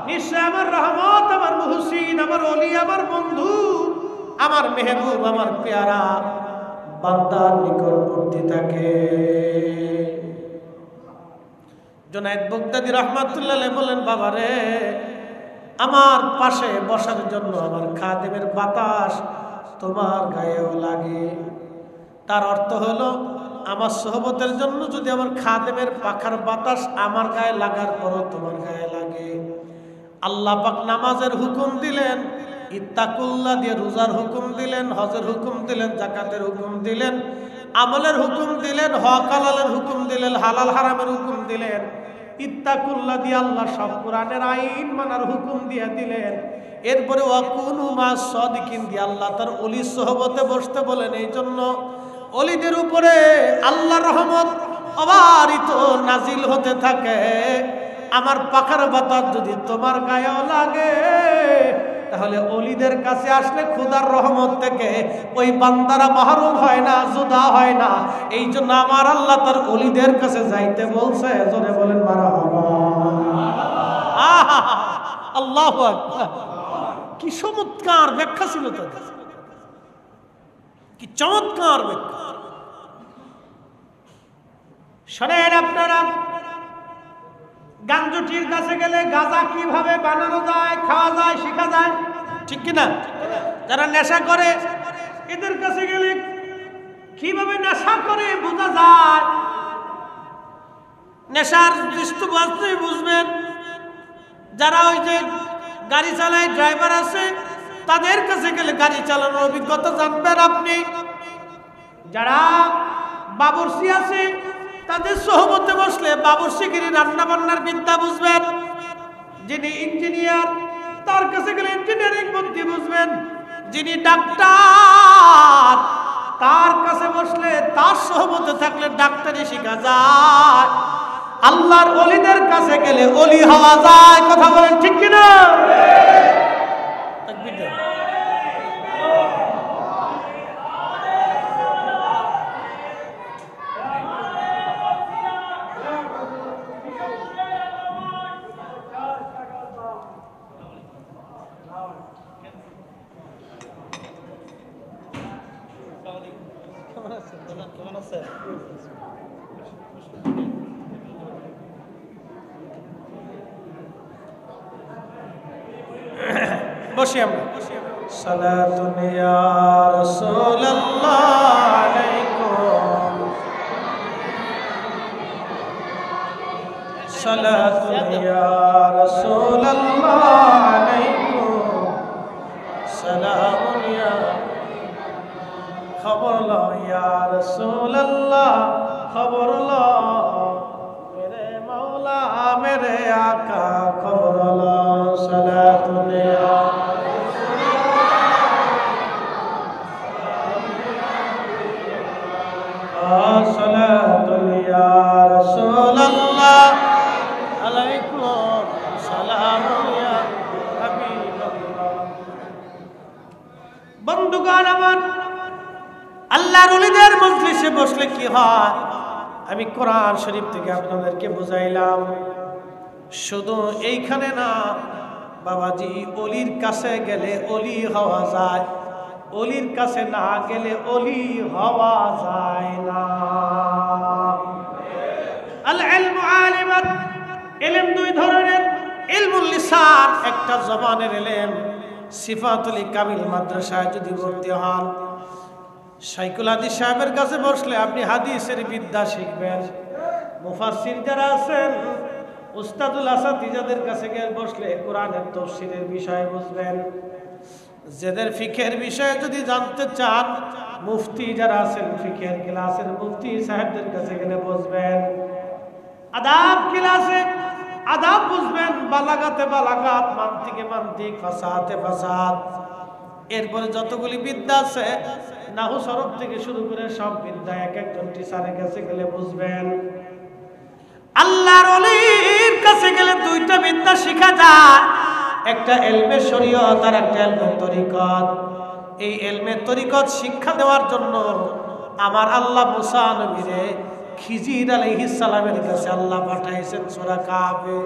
নিশ্চয় আমার রহমত আমার মুহসিন আমার ওলি আমার বন্ধু আমার মেহবুব আমার পেয়ারা বান্দার নিকটবর্তী থাকে। জুনাইদ বাগদাদী রাহমাতুল্লাহ আলাইহি বলেন বাবারে আমার পাশে বসার জন্য আমার খাদেমের বাতাস তোমার গায়েও লাগে। তার অর্থ হলো আমার সোহবতের জন্য যদি আমার খাদেমের পাখার বাতাস আমার গায়ে লাগার পরও তোমার গায়ে লাগে। আল্লাহ পাক নামাজের হুকুম দিলেন, ইত্তাকুল্লাহ দিয়ে রোজার হুকুম দিলেন, হজের হুকুম দিলেন, যাকাতের হুকুম দিলেন, আমলের হুকুম দিলেন, হক হালালের হুকুম দিলেন, হালাল হারামের হুকুম দিলেন। ইত্তাকুল্লাহ দিয়ে আল্লাহ সব কোরআনের আইন মানার হুকুম দিয়ে দিলেন। এরপরে ওয়াকুনু মা'আস সাদিকিন দিয়ে আল্লাহ তার ওলি সোহবতে বসতে বলেন। এই জন্য ওলিদের উপরে আল্লাহর রহমত অবারিত নাজিল হতে থাকে। আমার পাখার বাতাস যদি তোমার গায়েও লাগে তাহলে ওলিদের কাছে আসলে খোদার রহমত থেকে ওই বান্দারা মাহরুম হয় না, জুদা হয় না। এই জন্য আমার আল্লাহ তার ওলিদের কাছে যাইতে বলছে। জোরে বলেন মারহাবা। আল্লাহু আকবার। কি চমৎকার ব্যাখ্যা ছিল তাদের, কি চমৎকার ব্যাখ্যা। শোনেন আপনারা, গাঞ্জুটির কাছে গেলে গাঁজা কিভাবে বানানো যায়, খাওয়া যায়, শেখা যায়, ঠিক কিনা? যারা নেশা করে এদের কাছে গেলে কিভাবে নেশা করে বোঝা যায়। নেশার দৃষ্টি বাস্তবে বুঝবেন। যারা ওই যে গাড়ি চালায় ড্রাইভার আছে তাদের কাছে গেলে গাড়ি চালানোর অভিজ্ঞতা জানবেন আপনি। যারা বাবুর্চি আছে তাদের সোহবতে বসলে বাবুর্চিগিরি রান্না বান্নার বিদ্যা বুঝবেন। যিনি ইঞ্জিনিয়ার তার কাছে গেলে ইঞ্জিনিয়ারিং বুদ্ধি বুঝবেন। যিনি ডাক্তার তার কাছে বসলে তার সোহবতে থাকলে ডাক্তারি শেখা যায়। আল্লাহর ওলিদের কাছে গেলে ওলি হওয়া যায়। কথা বলেন ঠিক কিনা? তাকবীর দেন। কেমন আছে? বসি আমরা। সালাতুন ইয়া রাসূলুল্লাহ আলাইকুম, সালাতুন ইয়া রাসূলুল্লাহ আলাইকুম, সালামুন ইয়া খবর লও ইয়া রাসূলুল্লাহ, খবর লও মেরে মাওলা মেরে আকা, খবর লও। সালাতুন ইয়া সালাতুন ইয়া রাসূলুল্লাহ আলাইকুম সালামুন ইয়া হাবিবাল্লাহ। বন্ধুগণ আমার, আল্লাহর ওলিদের মজলিসে বসলে কি হয় আমি কোরআন শরীফ থেকে আপনাদেরকে বুঝাইলাম। শুধু এইখানে না বাবাজি, অলির কাছে গেলে অলি হওয়া যায়, অলির কাছে না গেলে অলি হওয়া যায় না। আল ইলমু আলিমান, ইলম দুই ধরনের, ইলমুল লিসান একটা জবানের ইলম। সিফাতুল কামিল মাদ্রাসায় যদি ভর্তি হন, শাইখুল হাদিস সাহেবের কাছে বসলে আপনি হাদিসের বিদ্যা শিখবেন। মুফাসসির যারা আছেন, উস্তাদুল আসাতিজাদের কাছে গিয়ে বসলে কোরআনের তাফসীরের বিষয় বুঝবেন। যাদের ফিকহের বিষয়ে যদি জানতে চান, মুফতি যারা আছেন ফিকহের ক্লাসের মুফতি সাহেবদের কাছে গেলে বুঝবেন। আদাব ক্লাসে আদাব বুঝবেন, বালাগাতে বালাগাত, মান্তিকে মান্তিক, ফাসাহাতে ফাসাহাত। এরপরে যতগুলি বিদ্যা আছে নাহু সরফ থেকে শুরু করে সব বিদ্যা এক একজন টিচারের কাছে গেলে বুঝবেন। আল্লাহর ওলির কাছে গেলে দুইটা বিদ্যা শেখা যায়, একটা ইলমে শরীয়ত আর একটা ইলমে তরিকত। এই ইলমে তরিকত শিক্ষা দেওয়ার জন্য আমার আল্লাহ মুসা নবীরে খিজির আলাইহিস সালামের কাছে আল্লাহ পাঠাইছেন। সূরা কাফে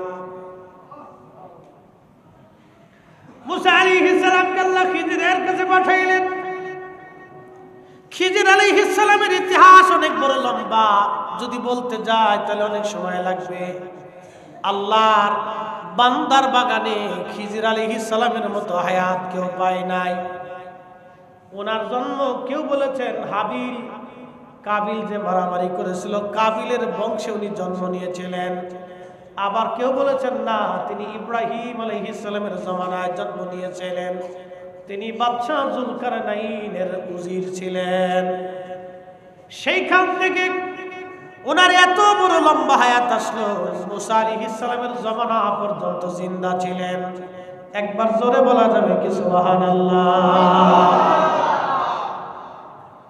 মুসা আলাইহিস সালামকে আল্লাহ খিজিরের কাছে পাঠাইলেন। খিজির আলাইহিস সালামের ইতিহাস অনেক বড় লম্বা, যদি বলতে যায় তাহলে অনেক সময় লাগবে। আল্লাহর বান্দার বাগানে খিজির আলাইহিস সালামের মতো হায়াত কেউ পায় নাই। ওনার জন্ম কেউ বলেছেন হাবিল কাবিল যে মারামারি করেছিল, কাবিলের বংশে উনি জন্ম নিয়েছিলেন। আবার কেউ বলেছেন না, তিনি ইব্রাহিম আলাইহিস সালামের জমানায় জন্ম নিয়েছিলেন। তিনি বাদশাহ জুলকারনাইনের উজির ছিলেন। সেইখান থেকে ওনার এত বড় লম্বা হায়াত আসলো, মুসা আলাইহিস সালামের জমানা পর্যন্ত জিন্দা ছিলেন। একবার জোরে বলা যাবে কি সুবহানাল্লাহ?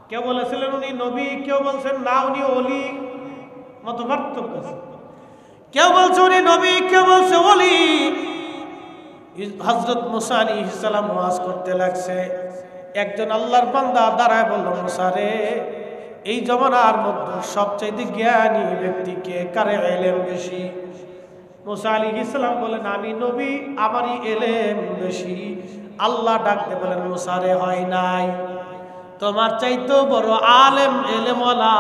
কেউ বলেছিলেন উনি নবী, কেউ বলছেন না উনি ওলি, মত পার্থক্য আছে। কেউ বলছে উনি নবী, কেউ বলছে ওলি। হযরত মুসা আলাইহিস সালাম ওয়াজ করতে লাগছে। একজন আল্লাহর বান্দা দাঁড়ায় বলল, মুসা রে, এই জমানার মধ্যে সবচেয়ে জ্ঞানী ব্যক্তিকে, কারে ইলম বেশি? মুসা আলাইহিস সালাম বলেন, আমি নবী, আমারই ইলম বেশি। আল্লাহ ডাকতে বলেন, মুসা রে, হয় নাই, তোমার চাইতে বড় আলেম ইলমওয়ালা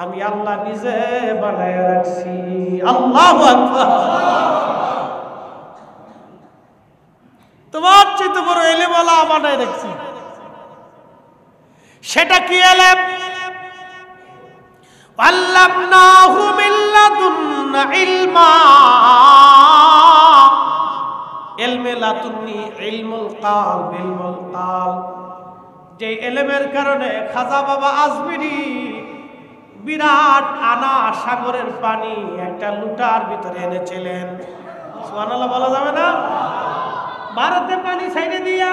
আমি আল্লাহ নিজে বানায় রাখছি। আল্লাহু আকবার। তোমার চাইতে বড় ইলমওয়ালা বানায় রাখছি। সেটা কি ইলম? আল্লামনাহু মিন লাদুন্না ইলমা। ইলমে লাদুন্নি ইলমুল কালব, ইলমুল কালব। যে ইলমের কারণে খাজা বাবা আজমিরি বিরাট আনা সাগরের পানি একটা লুটার ভিতরে এনেছিলেন। সুবহানাল্লাহ বলা যাবে না? ভারতে পানি ছাইড়ে দিয়া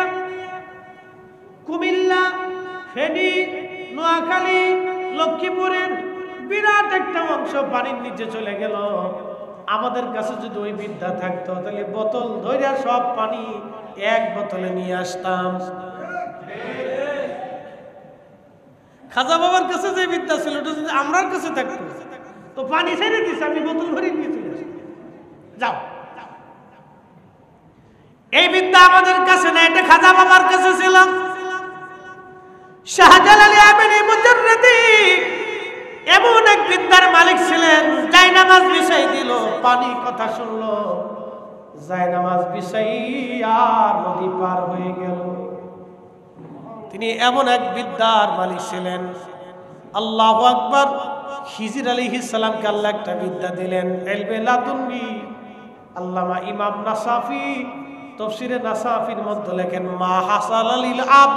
কুমিল্লা, ফেনী, নোয়াখালী, লক্ষ্মীপুরের বিরাট একটা অংশ পানির নিচে চলে গেল। আমাদের কাছে যদি ওই বিদ্যা থাকতো তাহলে বোতল ধইরা সব পানি এক বোতলে নিয়ে আসতাম। খাজা বাবার কাছে যে বিদ্যা ছিল ওটা যদি আমরার কাছে থাকতো তো পানি ছেড়ে দিছে, আমি বোতল ভরে নিয়ে চলে আসি। যাও, এই বিদ্যা আমাদের কাছে না, এটা খাজা বাবার কাছে ছিল। শাহজালাল আমিনী মুজাররদি এমন এক বিদ্যার মালিক ছিলেন। জায়নামাজ বিছাই দিল, পানি কথা শুনলো, জায়নামাজ বিছাইয়া নদী পার হয়ে গেল। তিনি এমন এক বিদ্যার মালিক ছিলেন। আল্লাহু আকবার। খিজির আলাইহিস সালামকে আল্লাহ একটা বিদ্যা দিলেন, ইলমে লাদুন্নি। আল্লামা ইমাম নাসাফি তাফসীরে নাসাফির মধ্যে লেখেন, মা হাসালালিল আব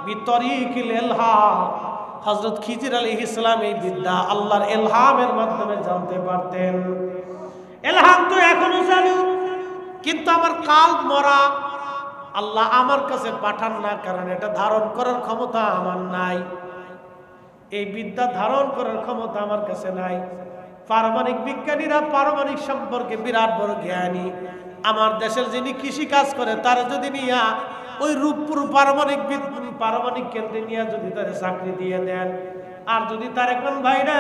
বিতরিকিল ইলহাম। হযরত খিজির আলাইহিস সালাম এই বিদ্যা আল্লাহর ইলহামের মাধ্যমে জানতে পারতেন। ইলহাম তো এখনো চালু। কিন্তু আমার কাল্ব মরা, আল্লাহ আমার কাছে পাঠান না, কারণ এটা ধারণ করার ক্ষমতা আমার নাই, এই বিদ্যা ধারণ করার ক্ষমতা আমার কাছে নাই। পারমাণবিক বিজ্ঞানীরা পারমাণবিক সম্পর্কে বিরাট বড় জ্ঞানী। আমার দেশের যিনি কৃষি কাজ করে তারা যদি নিয়া ওই রূপপুর পারমাণবিক কেন্দ্রে নিয়ে যদি তারা চাকরি দিয়ে দেন, আর যদি তার এখন ভাইরা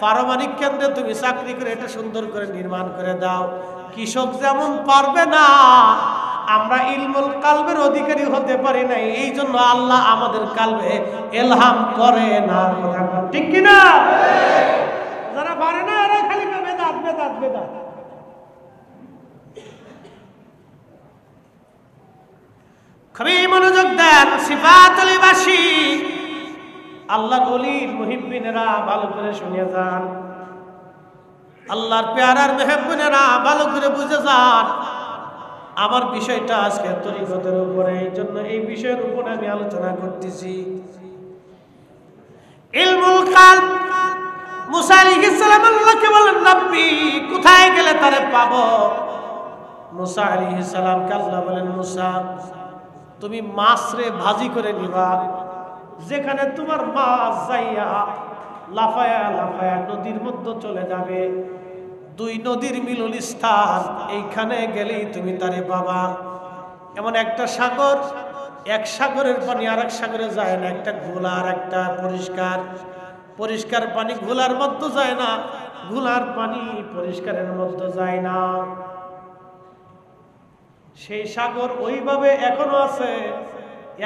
পারমাণবিক কেন্দ্রে তুমি চাকরি করে এটা সুন্দর করে নির্মাণ করে দাও, কৃষক যেমন পারবে না, আমরা ইলমুল কালবের অধিকারী হতে পারি না। এই জন্য আল্লাহ আমাদের কালবে ইলহাম করে না। ঠিক কিনা? যারা পারে না এরা খালি বেদাত বেদাত বেদাত। খুবই মনোযোগ দেন, সিফাতুল বাসী আল্লাহর ওলির মুহিব্বিনেরা ভালো করে শুনে যান, আল্লাহর পেয়ারার মেহবুবেরা ভালো করে বুঝে যান। আমার বিষয়টা আজকে তরিকতের উপরে, এই জন্য এই বিষয়ের উপরে আমি আলোচনা করতেছি। ইলমুল কালব। মুসা আলাইহিস সালাম আল্লাহকে বলেন, নবী কোথায় গেলে তারে পাবো? মুসা আলাইহিস সালামকে আল্লাহ বলেন, মুসা তুমি মাছরে ভাজি করে নিবা, যেখানে তোমার মাছ যাইয়া লাফায়া লাফায়া নদীর মধ্যে চলে যাবে, দুই নদীর মিলন স্থান, এইখানে গেলেই তুমি তারে পাবা। এমন একটা সাগর, এক সাগরের পানি আর এক সাগরে যায় না, একটা ঘোলা আর একটা পরিষ্কার। পরিষ্কার পানি ঘোলার মধ্যে যায় না, ঘোলার পানি পরিষ্কারের মধ্যে যায় না। সেই সাগর ওইভাবে এখনো আছে,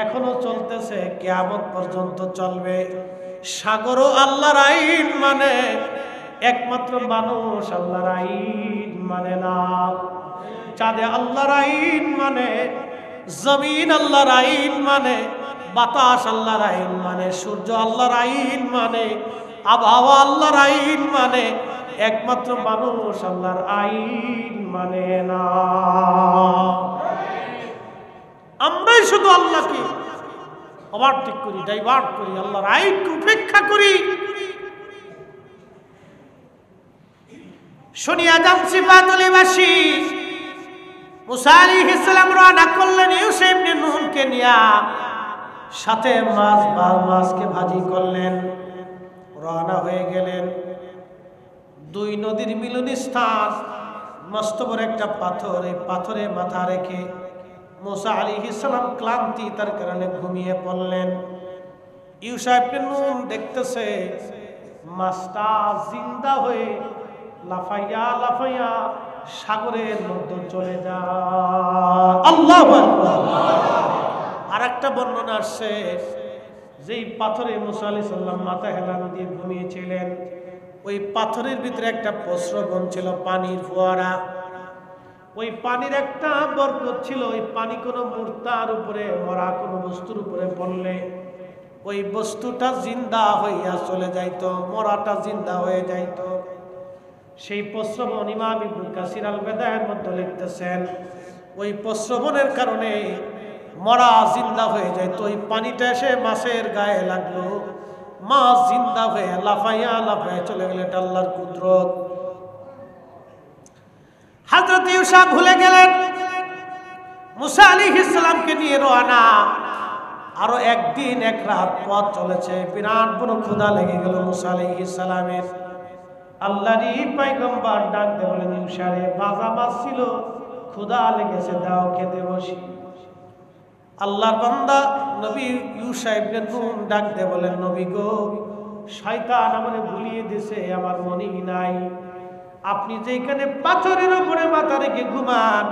এখনো চলতেছে, কিয়ামত পর্যন্ত চলবে। সাগরও আল্লাহর আইন মানে, একমাত্র মানুষ আল্লাহর আইন মানে না। চাঁদে আল্লাহর আইন মানে, জমিন আল্লাহর আইন মানে, বাতাস আল্লাহর আইন মানে, সূর্য আল্লাহর আইন মানে, আবহাওয়া আল্লাহর আইন মানে, একমাত্র মানুষ আল্লাহর আইন মানে না। আমরাই শুধু আল্লাহকে ওভারটেক করি, ডাইভার্ট করি, আল্লাহর আইনকে উপেক্ষা করি। শুনিয়া যান সিফাতুল বাসী। মুসা আলাইহিস সালাম রওনা করলেন ইউসুফ ইবনে নুনকে নিয়া, সাথে মাছকে ভাজি করলেন, রওনা হয়ে গেলেন। দুই নদীর মিলন স্থান, মস্ত বড় একটা পাথর, এই পাথরে মাথা রেখে মুসা আলাইহিস সালাম ক্লান্তি তার কারণে ঘুমিয়ে পড়লেন। ইউসুফ ইবনে নুন দেখতেছে মাছটা জিন্দা হয়ে লাফাইয়া লাফাইয়া সাগরের মধ্যে চলে যায়। আল্লাহু আকবার। আর একটা বর্ণনা আসছে, যেই পাথরে মুসা আলাইহিস সালাম মাথা হেলান দিয়ে ঘুমিয়েছিলেন, ওই পাথরের ভিতরে একটা প্রস্রবণ ছিল, পানির ফোয়ারা। ওই পানির একটা বরকত ছিল। ওই পানি কোনো মূর্তার উপরে, মরা কোনো বস্তুর উপরে পড়লে ওই বস্তুটা জিন্দা হইয়া চলে যাইতো, মরাটা জিন্দা হয়ে যাইতো। সেই প্রস্রবণ ইমাম ইবনে কাসির আল বেদায়ের মধ্যে লিখতেছেন, ওই প্রস্রবণের কারণে মরা জিন্দা হয়ে যাইতো। ওই পানিটা এসে মাছের গায়ে লাগলো, মাছ জিন্দা হয়ে লাফাইয়া লাফাইয়া চলে গেলে, এটা আল্লাহর কুদরত। হযরত ইউসুফ ভুলে গেলেন, মুসা আলাইহিস সালামকে নিয়ে রওনা। আরো একদিন এক রাত পথ চলেছে, বিরাট বড় ক্ষুধা লেগে গেল মুসা আলাইহিস সালামের। আল্লাহরই পয়গম্বর ডাক দিয়ে বলেন, ইউসুফ ভাজা মাছ ছিল, ক্ষুধা লেগেছে, দাও খেতে বসি। আল্লাহর বান্দা নবী ইউসুফ ইবনে নুন ডাক দিয়ে বলেন, নবী গো, শয়তান আমারে ভুলিয়ে দিয়েছে, আমার মনেই নাই। আপনি যেখানে পাথরের উপরে মাথা রেখে ঘুমান,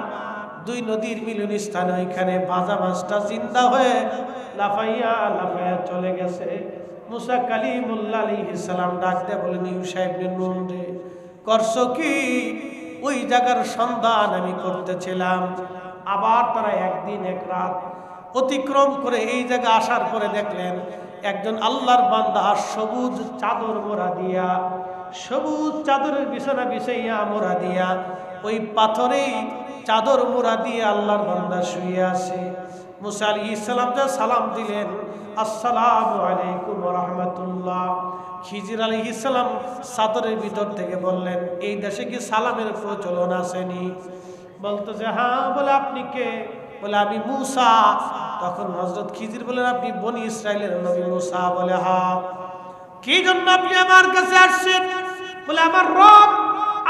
দুই নদীর মিলন স্থানে, ওইখানে ভাজা মাছটা জিন্দা হয়ে লাফাইয়া লাফাইয়া চলে গেছে। মুসা কালিমুল্লাহ আলাইহিস সালাম ডাক দিয়ে বলেন, ইউসুফ ইবনে নুন রে, করছো কি? ওই জায়গার সন্ধান আমি করতেছিলাম। আবার তারা একদিন এক রাত অতিক্রম করে এই জায়গা আসার পরে দেখলেন একজন আল্লাহর বান্দা সবুজ চাদর মোড়া দিয়া, সবুজ চাদরের বিছানা বিছাইয়া মোড়া দিয়া, ওই পাথরেই চাদর মোড়া দিয়ে আল্লাহর বান্দা শুয়ে আছে। মুসা আলাইহিস সালাম যা সালাম দিলেন, আসসালামু আলাইকুম ওয়া রাহমাতুল্লাহ। খিজির আলাইহিস সালাম চাদরের ভিতর থেকে বললেন, এই দেশে কি সালামের প্রচলন আসেনি? বলতো যে হ্যাঁ। বলে আপনি কে? বলে আমি মূসা। তখন হযরত খিজির বলেন আপনি বনি ইসরাইলের নবী মূসা? বলে হ্যাঁ। কি জন্য আপনি আমার কাছে আসছেন? বলে আমার রব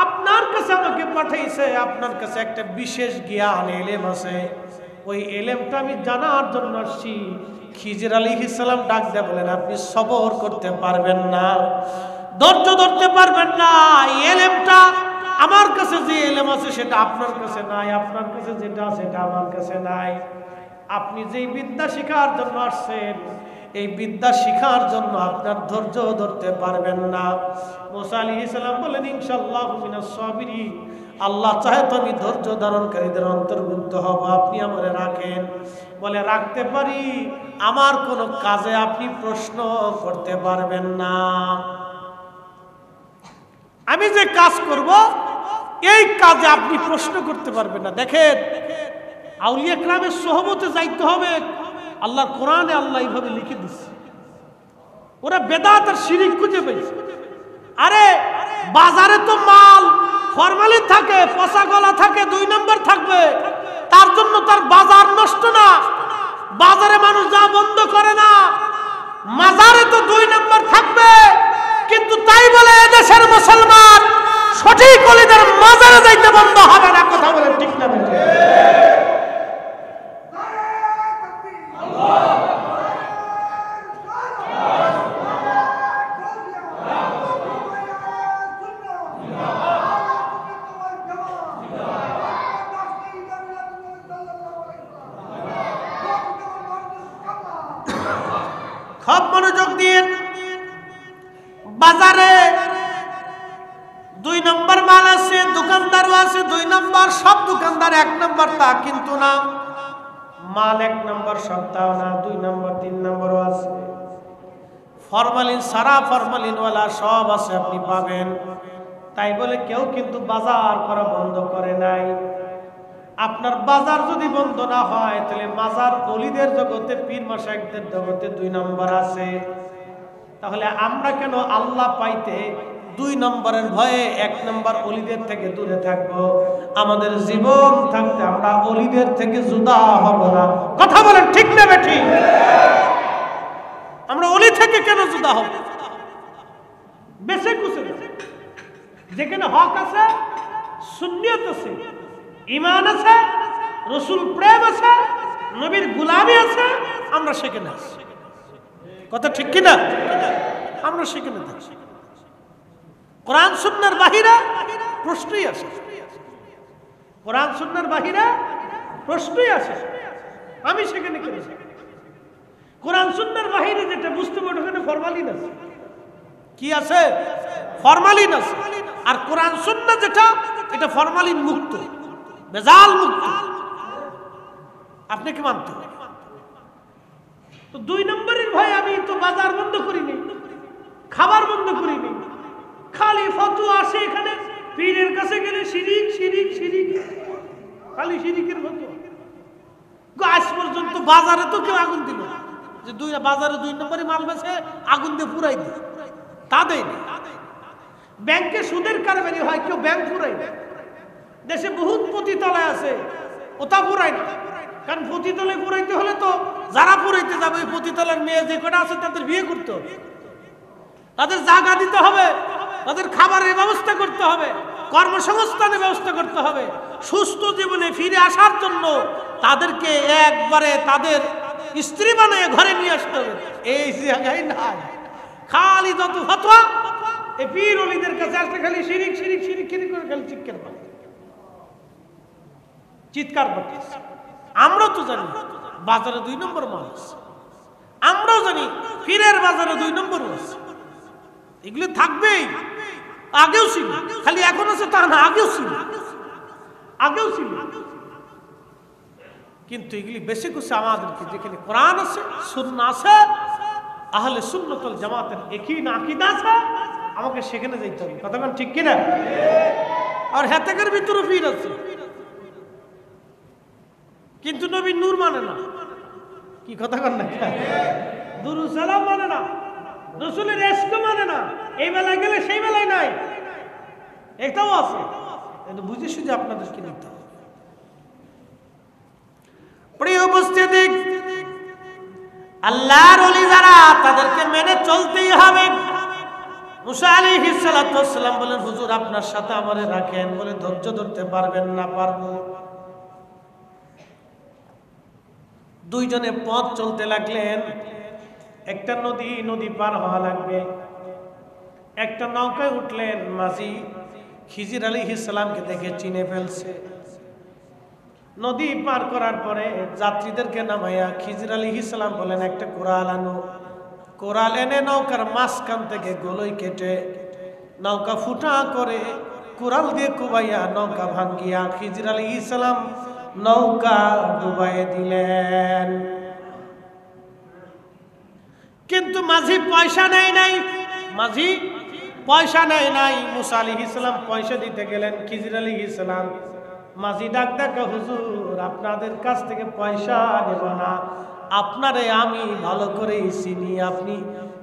আপনার কাছে আমাকে পাঠাইছে, আপনার কাছে একটা বিশেষ জ্ঞান এলেম আছে, ওই এলেমটা আমি জানার জন্য আসছি। খিজির আলাইহিস সালাম ডাক দেয়া বলেন আপনি সবর করতে পারবেন না, ধৈর্য ধরতে পারবেন না। এলেমটা আমার কাছে যে এলেম আছে সেটা আপনার কাছে নাই, আপনার কাছে যেটা আছে সেটা আমার কাছে নাই। আপনি যেই বিদ্যা শিখার জন্য আসছেন এই বিদ্যা শিখার জন্য আপনার ধৈর্য ধরতে পারবেন না। মুসা আলাইহিস সালাম বলেন ইনশাআল্লাহু মিনাস সাবিরিন, আল্লাহ চাহে তো আমি ধৈর্য ধারণকারীদের অন্তর্ভুক্ত হব, আপনি আমারে রাখেন। বলে রাখতে পারি, আমার কোনো কাজে আপনি প্রশ্ন করতে পারবেন না। আমি যে কাজ করব এই কাজে আপনি প্রশ্ন করতে পারবেন না। দেখেন আউলিয়া কেরামের সোহবতে যাইতে হবে, আল্লাহর কোরআনে আল্লাহ এইভাবে লিখে দিচ্ছে। ওরা বেদাত আর শিরিক খুঁজে পেয়েছে। আরে বাজারে তো মাল ফরমালিন থাকে, পচা গলা থাকে, 2 নম্বর থাকবে, তার জন্য তার বাজার নষ্ট না। বাজারে মানুষ যা বন্ধ করে না, মাজারে তো 2 নম্বর থাকবে। কিন্তু তাই বলে এদেশের মুসলমান সঠিক ওলিদের মাজারে যাইতে বন্ধ হবে না। কথা বলেন ঠিক না? খুব মনোযোগ দিয়ে বাজারে 2 নম্বর মাল আছে, দোকানদারও আছে 2 নম্বর, সব দোকানদার 1 নম্বর তা কিন্তু না। মাল 1 নম্বর সপ্তাহ না, 2 নম্বর 3 নম্বরও আছে। ফরমালিন সারা ফরমালিনওয়ালা সব আছে, আপনি পাবেন। তাই বলে কেউ কিন্তু বাজার করা বন্ধ করে নাই। আপনার বাজার যদি বন্ধ না হয় তাহলে মাজার ওলিদের জগতে, পীর মাশায়েখদের জগতে 2 নম্বর আছে। তাহলে আমরা কেন আল্লাহ পাইতে 2 নম্বরের ভয়ে 1 নম্বর ওলিদের থেকে দূরে থাকব? আমাদের জীবন থাকতে আমরা ওলিদের থেকে জুদা হব না। কথা বলেন ঠিক না বেঠিক? আমরা ওলি থেকে কেন জুদা হব? বেঁচে কুছে যেখানে হক আছে, সুন্নিয়ত আছে, ঈমান আছে, রাসূল প্রেম আছে, নবীর গোলামি আছে, আমরা সেখানে আছি। কথা ঠিক কি না? আমরা সেখানে থাকি। কোরআন সুন্নাহর বাহিরে প্রশ্নই আসে, কোরআন সুন্নাহর বাহিরে প্রশ্নই আসে। আমি সেখানে কেন? কোরআন সুন্নাহর বাহিরে যেটা বুঝতে পারো ওখানে ফরমালিন আছে। কি আছে? ফরমালিন আছে। আর কোরআন সুন্নাহ যেটা, এটা ফরমালিন মুক্ত, বেজাল মুক্ত। আপনি কি মানতে? তো 2 নম্বরের ভাই আমি তো বাজার বন্ধ করিনি, খাবার বন্ধ করিনি, খালি ফতোয়া আসে এখানে। পীরের কাছে গেলে শিরিক শিরিক শিরিক, খালি শিরিকের ফতোয়া। আজ পর্যন্ত বাজারে তো কেউ আগুন দিল যে বাজারে 2 নম্বরে মাল বেচে আগুন দিয়ে পুরাই দিল, তা দেয়নি। ব্যাংকে সুদের কারবারি হয়, কেউ ব্যাংক পুরাই না। দেশে বহুত পতিতালয় আছে, ওটা পুরাই না। কারণ পতিতালয় পুরাইতে হলে তো যারা পুরাইতে যাবে ওই পতিতালয়ের মেয়ে যে কটা আছে তাদের বিয়ে করতে হবে, তাদের জায়গা দিতে হবে, তাদের খাবারের ব্যবস্থা করতে হবে, কর্মসংস্থানের ব্যবস্থা করতে হবে। সুস্থ জীবনে ফিরে আসার জন্য তাদেরকে একবারে তাদের স্ত্রী বানিয়ে ঘরে নিয়ে আসতে হবে। এই জায়গায় নাই, খালি যত ফতোয়া এই পীর ওলিদের কাছে আসলে খালি শিরিক শিরিক শিরিক শিরিক করে খালি চিৎকার করতে। আমরাও তো জানি বাজারে 2 নম্বর মাল আছে, আমরাও জানি পীরের বাজারে 2 নম্বর আছে। এগুলো থাকবেই, আগেও ছিল, খালি এখন আছে তা না, আগেও ছিল, আগেও ছিল। কিন্তু এগুলি বেশি কিছু আমাদেরকে, যেখানে কোরআন আছে, সুন্নাহ আছে, আহলে সুন্নাত ওয়াল জামাতের একই আকীদা আছে, আমাকে সেখানে যাইতে হবে। কথা বলেন ঠিক কি না? আর হেতেকের ভিতরে পীর আছে, কিন্তু নবী নূর মানে না। কি কথা কন না? দুরূদ সালাম মানে না, রাসূলের ইশক মানে না। এই বেলায় গেলে সেই বেলায় নাই, এটাও আছে। এটা বুঝে শুনে আপনাদেরকে নিতে হবে। উপস্থিতি, আল্লাহর ওলি যারা তাদেরকে মেনে চলতেই হবে। মুসা আলাইহিস সালাতু ওয়াস সালাম বলেন, হুজুর আপনার সাথে আমারে রাখেন। বলে, ধৈর্য ধরতে পারবেন না? পারবো। দুইজনে পথ চলতে লাগলেন। একটা নদী পার হওয়া লাগবে। একটা নৌকায় উঠলেন। মাঝি খিজির আলাইহিস সালামকে দেখে চিনে ফেলছে। নদী পার করার পরে যাত্রীদেরকে নামাইয়া খিজির আলাইহিস সালাম বলেন, একটা কোরাল আনো। কোরাল এনে নৌকার মাঝখান থেকে গলই কেটে নৌকা ফুটা করে কোরাল দিয়ে কুবাইয়া নৌকা ভাঙ্গিয়া খিজির আলাইহিস সালাম নৌকা ডুবাইয়ে দিলেন। কিন্তু মাঝি পয়সা নেয় নাই। মাঝি পয়সা নেয় নাই। মুসা আলাইহিস সালাম পয়সা দিতে গেলেন। খিজির আলাইহিস সালাম মাঝি ডাক ডাকা, হুজুর আপনাদের কাছ থেকে পয়সা নেব না, আপনারে আমি ভালো করে চিনি, আপনি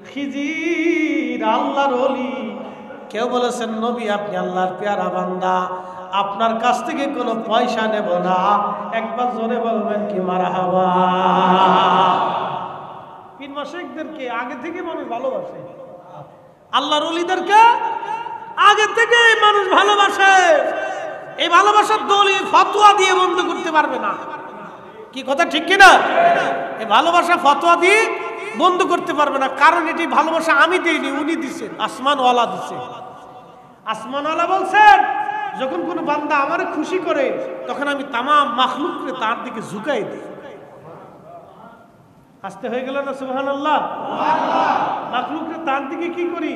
খিজির আল্লাহর ওলি। কেউ বলেছেন নবী আপনি আল্লাহর পেয়ারা বান্দা, আপনার কাছ থেকে কোনো পয়সা নেব না। একবার জোরে বলবেন কি মারহাবা। পীর মাশায়েখদেরকে আগে থেকে মানুষ ভালোবাসে, আল্লাহর ওলিদেরকে আগে থেকে মানুষ ভালোবাসে। এই ভালোবাসার দলিল ফতোয়া দিয়ে বন্ধ করতে পারবে না। কি কথা ঠিক কিনা? এই ভালোবাসা ফতোয়া দিয়ে বন্ধ করতে পারবে না। কারণ এটি ভালোবাসা আমি দিইনি, উনি দিচ্ছেন, আসমানওয়ালা দিচ্ছে। আসমানওয়ালা বলছেন, যখন কোনো বান্দা আমারে খুশি করে তখন আমি তামাম মাখলুককে তার দিকে ঝুঁকাই দিই। আসতে হয়ে গেল না সুবহানাল্লাহ? মাখলুককে তার দিকে কি করি?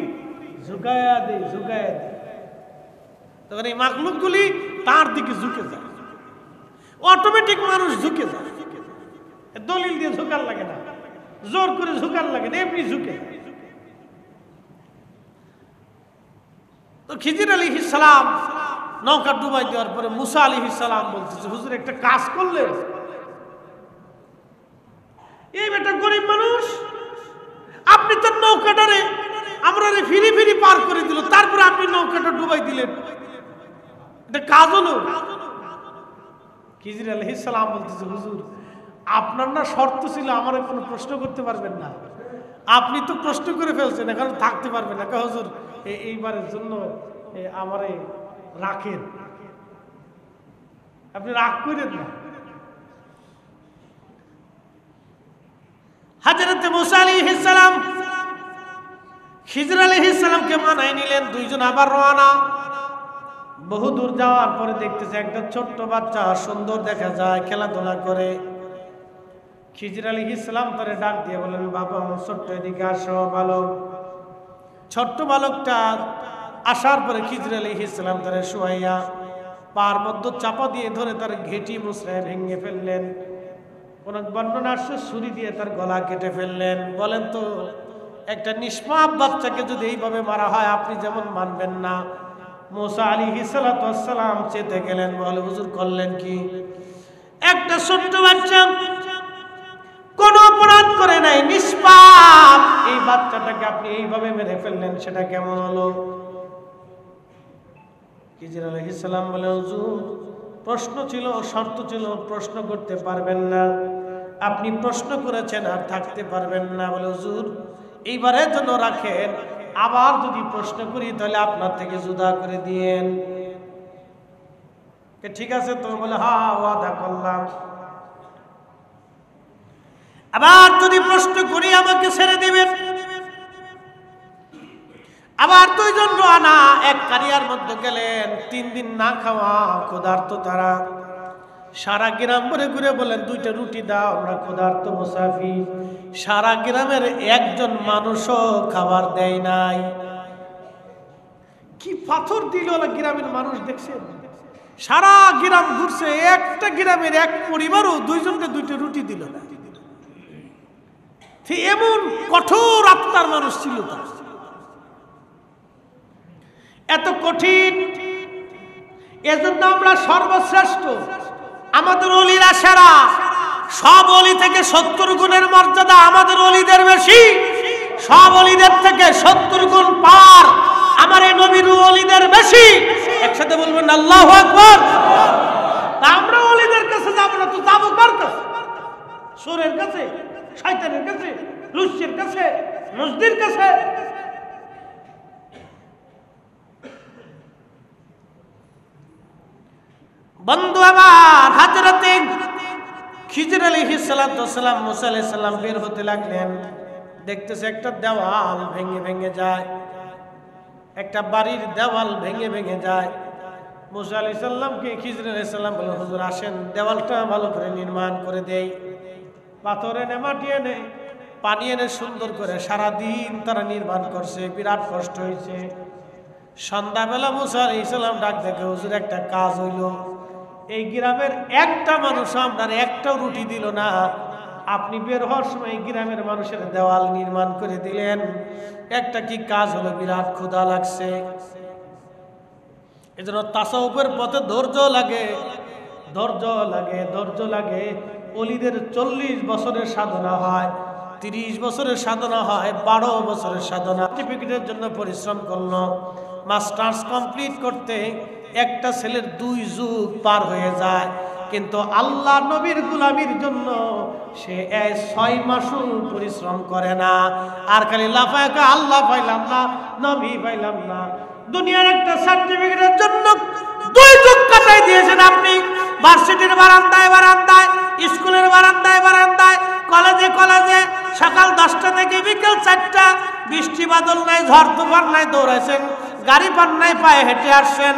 ঝুঁকায়া দিই, ঝুঁকায়া দিই। তখন এই মাখলুকগুলি তার দিকে ঝুঁকে যায়, অটোমেটিক মানুষ ঝুঁকে যায়। দলিল দিয়ে ঝুঁকার লাগে না, জোর করে ঝুঁকার লাগে না, এমনি ঝুঁকে। তো খিজির আলাইহিস সালাম নৌকা ডুবাই দেওয়ার পরে মুসা আলাইহিস সালাম বলতেছে, হুজুর একটা কাজ করলেন। এই বেটা গরিব মানুষ, আপনি তো নৌকাটারে আমরা ফিরি ফিরি পার করে দিল, তারপরে আপনি নৌকাটা ডুবাই দিলেন, এটা কাজ হলো? খিজির আলাইহিস সালাম বলতেছে, হুজুর আপনার না শর্ত ছিল আমার কোনো প্রশ্ন করতে পারবেন না, আপনি তো প্রশ্ন করে ফেলছেন, এখন থাকতে পারবেন না। হুজুর এইবারের জন্য আমারে রাখেন, আপনি রাগ করেন না। হযরত মুসা আলাইহিস সালাম খিজির আলাইহিস সালামকে মানায় নিলেন। দুইজন আবার রওনা। বহু দূর যাওয়ার পরে দেখতেছে একটা ছোট্ট বাচ্চা, সুন্দর দেখা যায়, খেলাধুলা করে। খিজির আলাইহিস সালাম তারে ডাক দিয়ে বলেন, বাবা ছোট্ট এদিকে আসো বালক। ছোট্ট বালকটা আসার পরে খিজির আলাইহিস সালাম তারে শুয়াইয়া পার মধ্য চাপা দিয়ে ধরে তার ঘেঁটি মুছড়ায় ভেঙে ফেললেন। কোন বর্ণনা আসছে ছুরি দিয়ে তার গলা কেটে ফেললেন। বলেন তো, একটা নিষ্পাপ বাচ্চাকে যদি এইভাবে মারা হয় আপনি যেমন মানবেন না। মুসা আলাইহিস সালাতু ওয়াস সালাম চেতে গেলেন, বলে হুজুর করলেন কি? একটা ছোট্ট বাচ্চা কোন অপরাধ করে নাই, নিষ্পাপ, এই বাচ্চাটাকে আপনি এইভাবে মেরে ফেললেন, সেটা কেমন হলো? খিজির আলাইহিস সালাম বলে, হুজুর প্রশ্ন ছিল, শর্ত ছিল, প্রশ্ন করতে পারবেন না, আপনি প্রশ্ন করেছেন আর থাকতে পারবেন না। বলে, হুজুর এইবারের জন্য রাখেন, আবার যদি প্রশ্ন করি তাহলে আপনার থেকে জুদা করে দিয়েন। ঠিক আছে তো? বলে, হ্যাঁ ওয়াদা করলাম। আবার যদি প্রশ্ন করি আমাকে ছেড়ে দিবেন। আবার দুইজন রওনা, এক কারিয়ার মধ্যে গেলেন। 3 দিন না খাওয়া, ক্ষুধার্ত তারা। সারা গ্রাম ঘুরে ঘুরে বলেন, 2টা রুটি দাও, আমরা ক্ষুধার্ত মুসাফির। সারা গ্রামের একজন মানুষও খাবার দেয় নাই। কি পাথর দিল গ্রামের মানুষ, দেখছেন? সারা গ্রাম ঘুরছে, একটা গ্রামের এক পরিবারও 2জনকে 2টা রুটি দিল না। এমন কঠোর আত্মার মানুষ ছিল তার, এত কঠিন। এজন্য আমরা সর্বশ্রেষ্ঠ, আমাদের ওলিরা সেরা। সব ওলি থেকে 70 গুণের মর্যাদা আমাদের ওলিদের বেশি, সব ওলিদের থেকে 70 গুণ পার আমার এই নবীর ওলিদের বেশি। একসাথে বলবেন আল্লাহু আকবার। আমরা ওলিদের কাছে যাব না তো যাবো কার কাছে? সুরের কাছে, শয়তানের কাছে, লুচ্চের কাছে, নজদির কাছে। বন্ধু আমার, হযরতে খিজির আলাইহিস সালাম মুসা আলাইহিস সালাম বের হতে লাগলেন। দেখতেছে একটা দেওয়াল ভেঙে ভেঙে যায়, একটা বাড়ির দেওয়াল ভেঙে ভেঙে যায়। মুসা আলাইহিস সালামকে খিজির আলাইহিস সালাম বললেন, হুজুর আসেন দেওয়ালটা ভালো করে নির্মাণ করে দেই। পাথর এনে, মাটি এনে, পানি এনে সুন্দর করে সারাদিন তারা নির্মাণ করছে, বিরাট কষ্ট হয়েছে। সন্ধ্যাবেলা মুসা আলাইহিস সালাম ডাক দেখে, হুজুর একটা কাজ হইল, এই গ্রামের একটা মানুষ আপনার একটাও রুটি দিল না, আপনি বের হওয়ার সময় গ্রামের মানুষের দেওয়াল নির্মাণ করে দিলেন, একটা কি কাজ হলো, বিরাট ক্ষুধা লাগছে। এজন্য তাসাউফের পথে ধৈর্য লাগে, ধৈর্য লাগে, ধৈর্য লাগে। ওলিদের 40 বছরের সাধনা হয়, 30 বছরের সাধনা হয়, 12 বছরের সাধনা। সার্টিফিকেটের জন্য পরিশ্রম করলো, মাস্টার্স কমপ্লিট করতে একটা ছেলের 2 যুগ পার হয়ে যায়, কিন্তু আল্লাহ নবীর গোলামির জন্য সে 6 মাসও পরিশ্রম করে না। আর খালি লাফায় আল্লাহ পাইলাম না, নবী পাইলাম না। দুনিয়ার একটা সার্টিফিকেটের জন্য 2 যুগ কাটাই দিয়েছেন আপনি। ভার্সিটির বারান্দায় বারান্দায়, স্কুলের বারান্দায় বারান্দায়, কলেজে কলেজে, সকাল 10টা থেকে বিকেল 4টা, বৃষ্টি বাদল নাই, ঝড় তুফান নাই, দৌড়াইছেন, গাড়ি পান নাই, পায়ে হেঁটে আসছেন।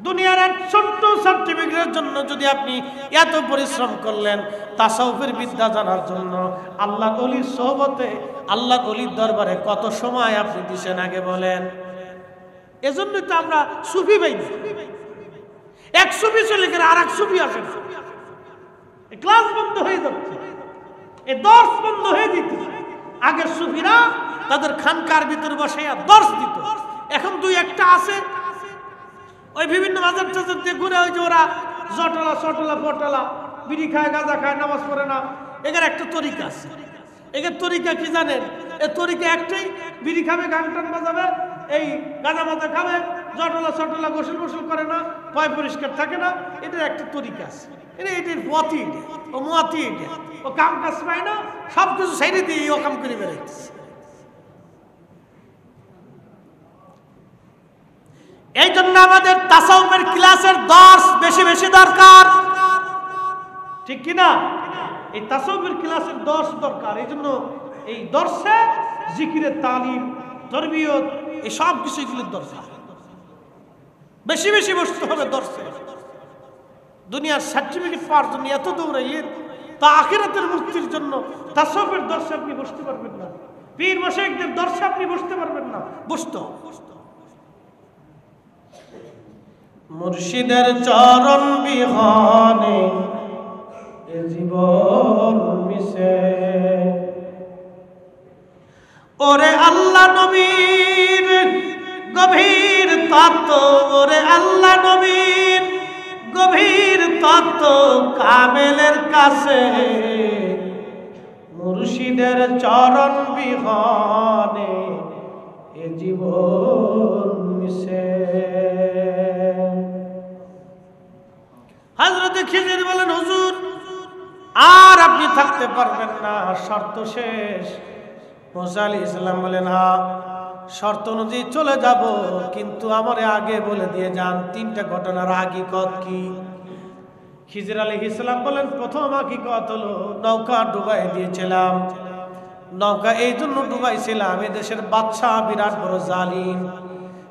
দুনিয়ার এক ছোট্ট সার্টিফিকেটের জন্য যদি আপনি এত পরিশ্রম করলেন, তাসাউফের বিদ্যা জানার জন্য, আল্লাহ ওলির সোহবতে, আল্লাহ ওলির দরবারে কত সময় আপনি দিছেন আগে বলেন। এজন্যই তো আমরা সুফি পাই না। এক সুফি চলে গেলে আর এক সুফি আসে না, ক্লাস বন্ধ হয়ে যাচ্ছে, এই দর্শ বন্ধ হয়ে দিত। আগের সুফিরা তাদের খানকার ভিতরে বসে দর্শ দিত, এখন 2-1টা আছে ওই বিভিন্ন বাজার টাজার দিয়ে ঘুরে, ওই যে ওরা জটলা চটলা পটলা, বিড়ি খায়, গাঁজা খায়, নামাজ পড়ে না। এখানে একটা তরিকা আছে। এখানে তরিকা কি জানেন? এই তরিকা একটাই, বিড়ি খাবে, গান টান বাজাবে, এই গাঁজা মাজা খাবে, জটলা চটলা, গোসল গোসল করে না, পয় পরিষ্কার থাকে না। এটার একটা তরিকা আছে। এটার পথই এটা, ও মতি এটা, ও কাম কাজ পায় না, সব কিছু সাইডে দিয়ে ও কাম করে বেড়াইতেছে। এই জন্য আমাদের তাসাউফের ক্লাসের দর্শ বেশি বেশি দরকার, ঠিক কিনা? এই তাসাউফের ক্লাসের দর্শ দরকার। এই জন্য এই দর্শে জিকিরের তালিম, তরবিয়ত, এই সব কিছু এগুলোর দরকার। বেশি বেশি বসতে হবে দর্শে। দুনিয়ার সার্টিফিকেট পাওয়ার জন্য এত দৌড়াইলেন, তা আখিরাতের মুক্তির জন্য তাসাউফের দর্শে আপনি বসতে পারবেন না, পীর মাশায়েখদের দর্শে আপনি বসতে পারবেন না। বসতে মুর্শিদের চরণ বিহনে এ জীবন মিশে, ওরে আল্লাহ নবীর গভীর তত্ত্ব, ওরে আল্লাহ নবীর গভীর তত্ত্ব কামেলের কাছে, মুর্শিদের চরণ বিহনে এ জীবন মিশে। হযরত খিজির বলেন, হুজুর আর আপনি থাকতে পারবেন না, শর্ত শেষ। মুসা আলাইহিস সালাম বলেন, হ্যাঁ শর্ত অনুযায়ী চলে যাব, কিন্তু আমারে আগে বলে দিয়ে যান 3টা ঘটনার হাকিকত কি। খিজির আলাইহিস সালাম বলেন, প্রথম হাকিকত হলো নৌকা ডুবাই দিয়েছিলাম। নৌকা এই জন্য ডুবাইছিলাম, এদেশের বাদশা বিরাট বড় জালিম,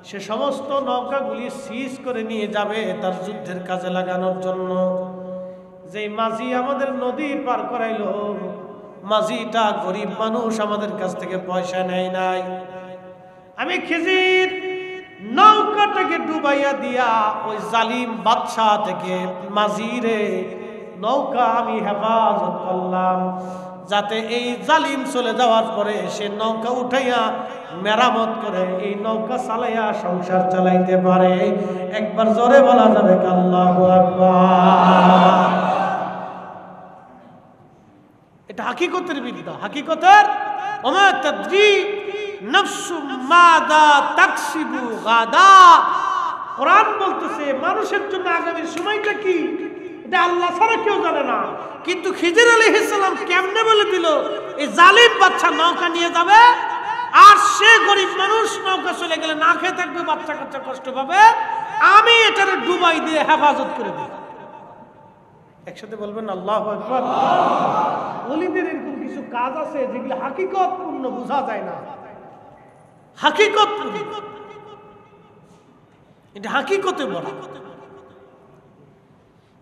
সে সমস্ত নৌকাগুলি সিজ করে নিয়ে যাবে তার যুদ্ধের কাজে লাগানোর জন্য। যে মাঝি আমাদের নদী পার করাইলো, মাঝিটা গরিব মানুষ, আমাদের কাছ থেকে পয়সা নেয় নাই। আমি খিজির নৌকাটাকে ডুবাইয়া দিয়া ওই জালিম বাদশা থেকে মাঝিরে নৌকা আমি হেফাজত করলাম, যাতে এই জালিম চলে যাওয়ার পরে সে নৌকা উঠাইয়া মেরামত করে এই নৌকা চালাইয়া সংসার চালাইতে পারে। একবার জোরে বলা যাবে আল্লাহু আকবার। এটা হাকিকতের বিদ্যা, হাকিকতের। ওমা তাদরি নাফসু মাদা তাকসিবু গাদা। কোরআন বলতেছে মানুষের জন্য আগামীর সময়টা কি এটা আল্লাহ ছাড়া কেউ জানে না। কিন্তু খিজির আলাইহিস সালাম কেমনে বলে দিল এই জালিম বাচ্চা নৌকা নিয়ে যাবে, আর সে গরিব মানুষ নৌকা চলে গেলে না খেয়ে থাকবে, বাচ্চা কাচ্চা কষ্ট পাবে, আমি এটারে ডুবাই দিয়ে হেফাজত করে দিই। একসাথে বলবেন আল্লাহু আকবার। ওলিদের এরকম কিছু কাজ আছে যেগুলো হাকিকত পূর্ণ বোঝা যায় না, হাকিকত এটা হাকিকতে বলা।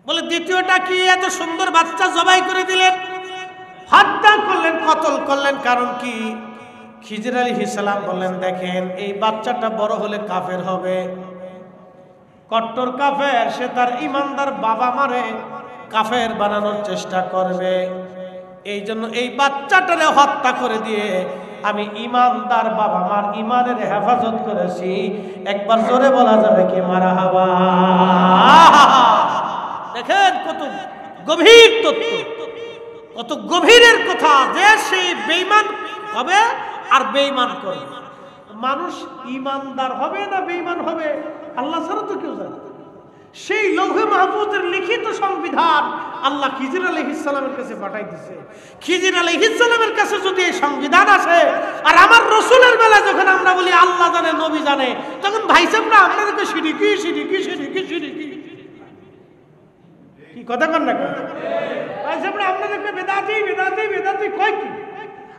বলে দ্বিতীয়টা কি, এত সুন্দর বাচ্চা জবাই করে দিলেন, হত্যা করলেন, কতল করলেন, কারণ কি? খিজির আলাইহিস সালাম বললেন দেখেন এই বাচ্চাটা বড় হলে কাফের হবে, কট্টর কাফের, সে তার ইমানদার বাবা মারে কাফের বানানোর চেষ্টা করবে, এই জন্য এই বাচ্চাটারে হত্যা করে দিয়ে আমি ইমানদার বাবা মার ইমানের হেফাজত করেছি। একবার জোরে বলা যাবে কি মারহাবা। দেখেন কত গভীর তত্ত্ব, কত গভীরের কথা, যে সেই বেঈমান হবে আর বেঈমান করবে। মানুষ ইমানদার হবে না বেঈমান হবে আল্লাহ ছাড়া তো কেউ জানে। সেই লৌহে মাহফুজের লিখিত সংবিধান আল্লাহ খিজির আলাইহিস সালামের কাছে পাঠাই দিয়েছে। খিজির আলাইহিস সালামের কাছে যদি এই সংবিধান আসে, আর আমার রাসূলের বেলা যখন আমরা বলি আল্লাহ জানে নবী জানে, তখন ভাই সাহেবরা আপনাদেরকে শিরিকি শিরিকি শিরিকি শিরিকি কি কথা কন না? ভাই সাহেবরা আপনাদেরকে বেদাতি বেদাতি বেদাতি কয় কি?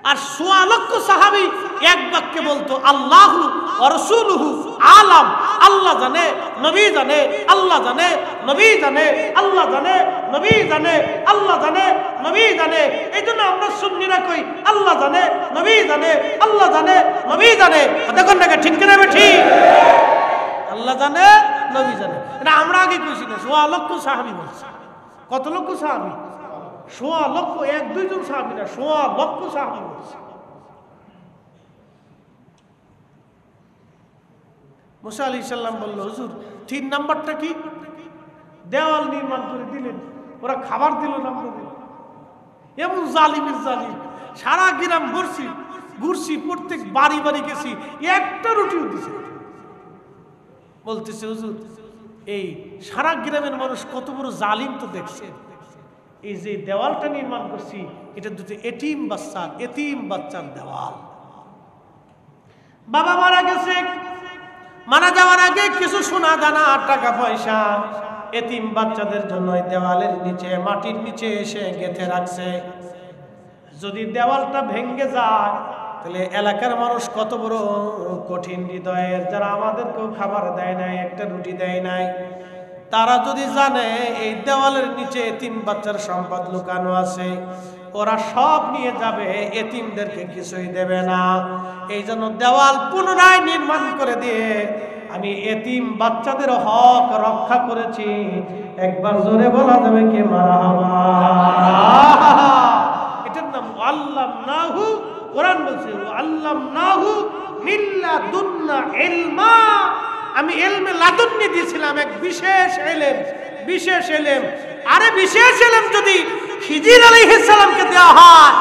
আর ১৬ লক্ষ সাহাবী এক বাক্যে বলতো আল্লাহু ওয়া রাসূলুহু আলাম, আল্লাহ জানে নবী জানে, আল্লাহ জানে নবী জানে, আল্লাহ জানে নবী জানে, আল্লাহ জানে নবী জানে। এই জন্য আমরা সুন্নিরা কই আল্লাহ জানে নবী জানে, আল্লাহ জানে নবী জানে। দেখুন না ঠিক কিনা ঠিক? আল্লাহ জানে নবী জানে, এটা আমরা আগে কইছি না। ১৬ লক্ষ সাহাবী বলছে। কত লক্ষ সাহাবী? ১৬ লক্ষ, এক দুইজন সাহাবী না, ১৬ লক্ষ সাহাবী বলছে। মুসা আলাইহিস সালাম বলল হুজুর ৩ নাম্বারটা কি? দেওয়াল নির্মাণ করে দিলেন, ওরা খাবার দিল না আপনাদের। এমন জালিমের জালিম, সারা গ্রাম ঘুরছি, প্রত্যেক বাড়ি বাড়ি গেছি, একটা রুটিও দিছে। বলতেছে হুজুর এই সারা গ্রামের মানুষ কত বড় জালিম তো দেখছে, এই যে দেওয়ালটা নির্মাণ করছি এটা দুটো এতিম বাচ্চার দেওয়াল। বাবা মারা গেছে, মারা যাওয়ার আগে কিছু সোনা দানা টাকা পয়সা এতিম বাচ্চাদের জন্য দেওয়ালের নিচে মাটির নিচে এসে গেঁথে রাখছে। যদি দেওয়ালটা ভেঙে যায় তাহলে এলাকার মানুষ কত বড় কঠিন হৃদয়ের, যারা আমাদেরকেও খাবার দেয় নাই, একটা রুটি দেয় নাই, তারা যদি জানে এই দেওয়ালের নিচে এতিম বাচ্চার সম্পদ লুকানো আছে, ওরা সব নিয়ে যাবে, এতিমদেরকে কিছুই দেবে না। এই জন্য দেওয়াল পুনরায় নির্মাণ করে দিয়ে আমি এতিম বাচ্চাদের হক রক্ষা করেছি। একবার জোরে বলা যাবে কি মারহাবা। এটার নাম আল্লামনাহু, কোরআন বলছে আল্লামনাহু মিল্লাদুন্না ইলমা। আমি ইলমে লাদুন্নি দিয়েছিলাম, এক বিশেষ ইলম, বিশেষ ইলম। আরে বিশেষ ইলম যদি খিজির আলাইহিস সালামকে দেওয়া হয়,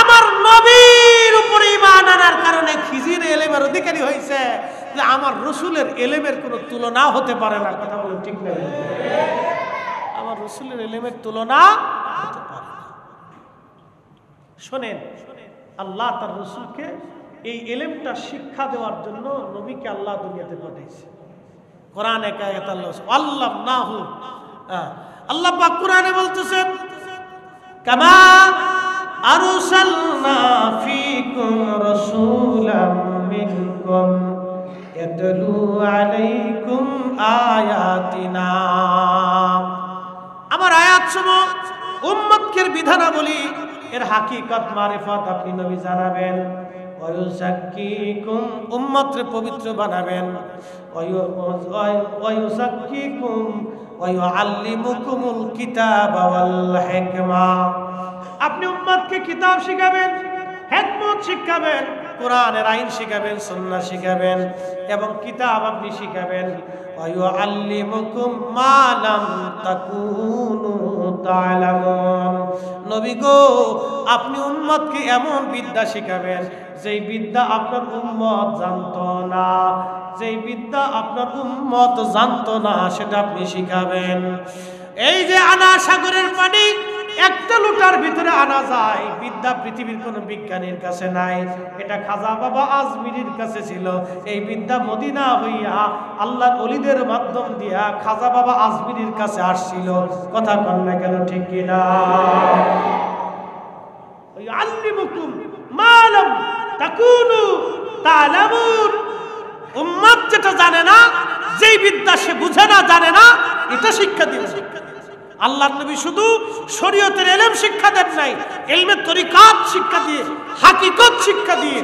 আমার নবীর উপরে ঈমান আনার কারণে খিজির ইলমের অধিকারী হয়েছে, যে আমার রাসূলের ইলমের কোনো তুলনা হতে পারে না। কথা বলুন ঠিক না? আমার রাসূলের ইলমের তুলনা হতে পারে না। শুনেন, আল্লাহ তার রাসূলকে এই ইলমটা শিক্ষা দেওয়ার জন্য নবীকে আল্লাহ দুনিয়াতে পাঠিয়েছে। কোরআন এক আয়াত আল্লামনাহু, আল্লাহ পাক কোরআনে বলতেছেন কামা আরসালনা ফীকুম রাসূলাম মিনকুম ইয়াতলু আলাইকুম আয়াতিনা। আমার আয়াতসমূহ উম্মতকে বিধানাবলী এর হাকিকত মারিফত আপনি নবী জানাবেন। ওয়ায়ুযাক্কিকুম, উম্মতকে পবিত্র বানাবেন। ওয়ায়ুযাক্কিকুম ওয়ায়ুআল্লিমুকুমুল কিতাবা ওয়াল হিকমা, আপনি উম্মতকে কিতাব শিখাবেন, হিকমত শিখাবেন, কোরআনের আইন শিখাবেন, সুন্নাহ শিখাবেন এবং কিতাব আপনি শিখাবেন। ওয়ায়ুআল্লিমুকুম মা লাম তাকুনু তা'লামুন, নবী গো আপনি উম্মতকে এমন বিদ্যা শিখাবেন যেই বিদ্যা আপনার উম্মত জানতো না, যেই বিদ্যা আপনার উম্মত জানতো না সেটা আপনি শিখাবেন। এই যে আনা সাগরের পানি একটা লোটার ভিতরে আনা যায়, বিদ্যা পৃথিবীর কোন বিজ্ঞানীর কাছে নাই, এটা খাজা বাবা আজমিরির কাছে ছিল। এই বিদ্যা মদিনা হইয়া আল্লাহর ওলিদের মাধ্যম দিয়া খাজা বাবা আজমিরির কাছে আসছিল। কথা কন না কেন, ঠিক কিনা? আল্লিমুকুম মা লাম তাকুনু তা'লামুন। উম্মত যেটা জানে না, যেই বিদ্যা সে বুঝে না, জানে না, এটা শিক্ষা দিবে। আল্লাহর নবী শুধু শরীয়তের ইলম শিক্ষা দেন নাই, ইলমের তরিকাত শিক্ষা দিয়ে, হাকিকত শিক্ষা দিয়ে।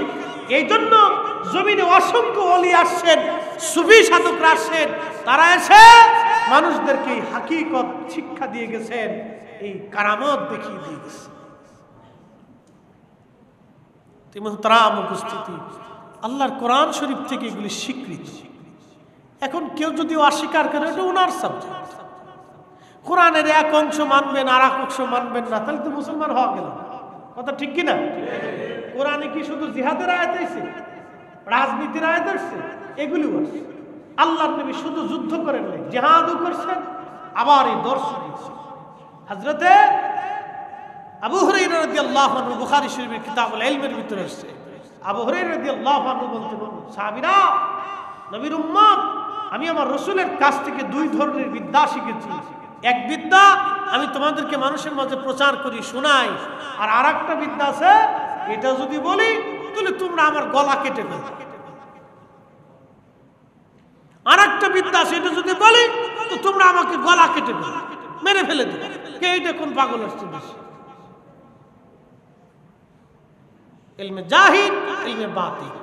এই জন্য জমিনে অসংখ্য ওলি আসছেন, সুফি সাধকরা আসছেন, তারা এসে মানুষদেরকে হাকিকত শিক্ষা দিয়ে গেছেন, এই কারামত দেখিয়ে দিয়ে গেছে। মুহতারাম উপস্থিতি, আল্লাহর কোরআন শরীফ থেকে এগুলি স্বীকৃতি। এখন কেউ যদি অস্বীকার করে, এটা ওনার সাবজেক্ট। কোরআনের এক অংশ মানবেন আর এক অংশ মানবেন না, তাহলে তো মুসলমান হওয়া গেল। কথা ঠিক কিনা? কোরআনে কি শুধু জিহাদের আয়াত আছে, রাজনীতির আয়াত আছে? এগুলি আছে। আল্লাহর নবী শুধু যুদ্ধ করেন নাই, জিহাদও করছেন, আবার এই দর্শন দিয়েছেন। হযরতে আবু হুরায়রা রাদিয়াল্লাহু আনহু বুখারী শরীফের কিতাবুল ইলমের ভিতরে আছে। আবু হুরায়রা রাদিয়াল্লাহু আনহু বলতে সাহাবীরা, নবীর উম্মত, আমি আমার রাসূলের কাছ থেকে দুই ধরনের বিদ্যা শিখেছি। এক বিদ্যা আমি তোমাদেরকে মানুষের মাঝে প্রচার করি, শোনাই, আর আরেকটা বিদ্যা আছে, এটা যদি বলি তাহলে তোমরা আমার গলা কেটে ফেলবে। আরেকটা বিদ্যা আছে, এটা যদি বলি তো তোমরা আমাকে গলা কেটে ফেলবে, মেরে ফেলে দেবে। কে এটা কোন পাগল আসছে বেশি? ইলমে জাহির, ইলমে বাতিন।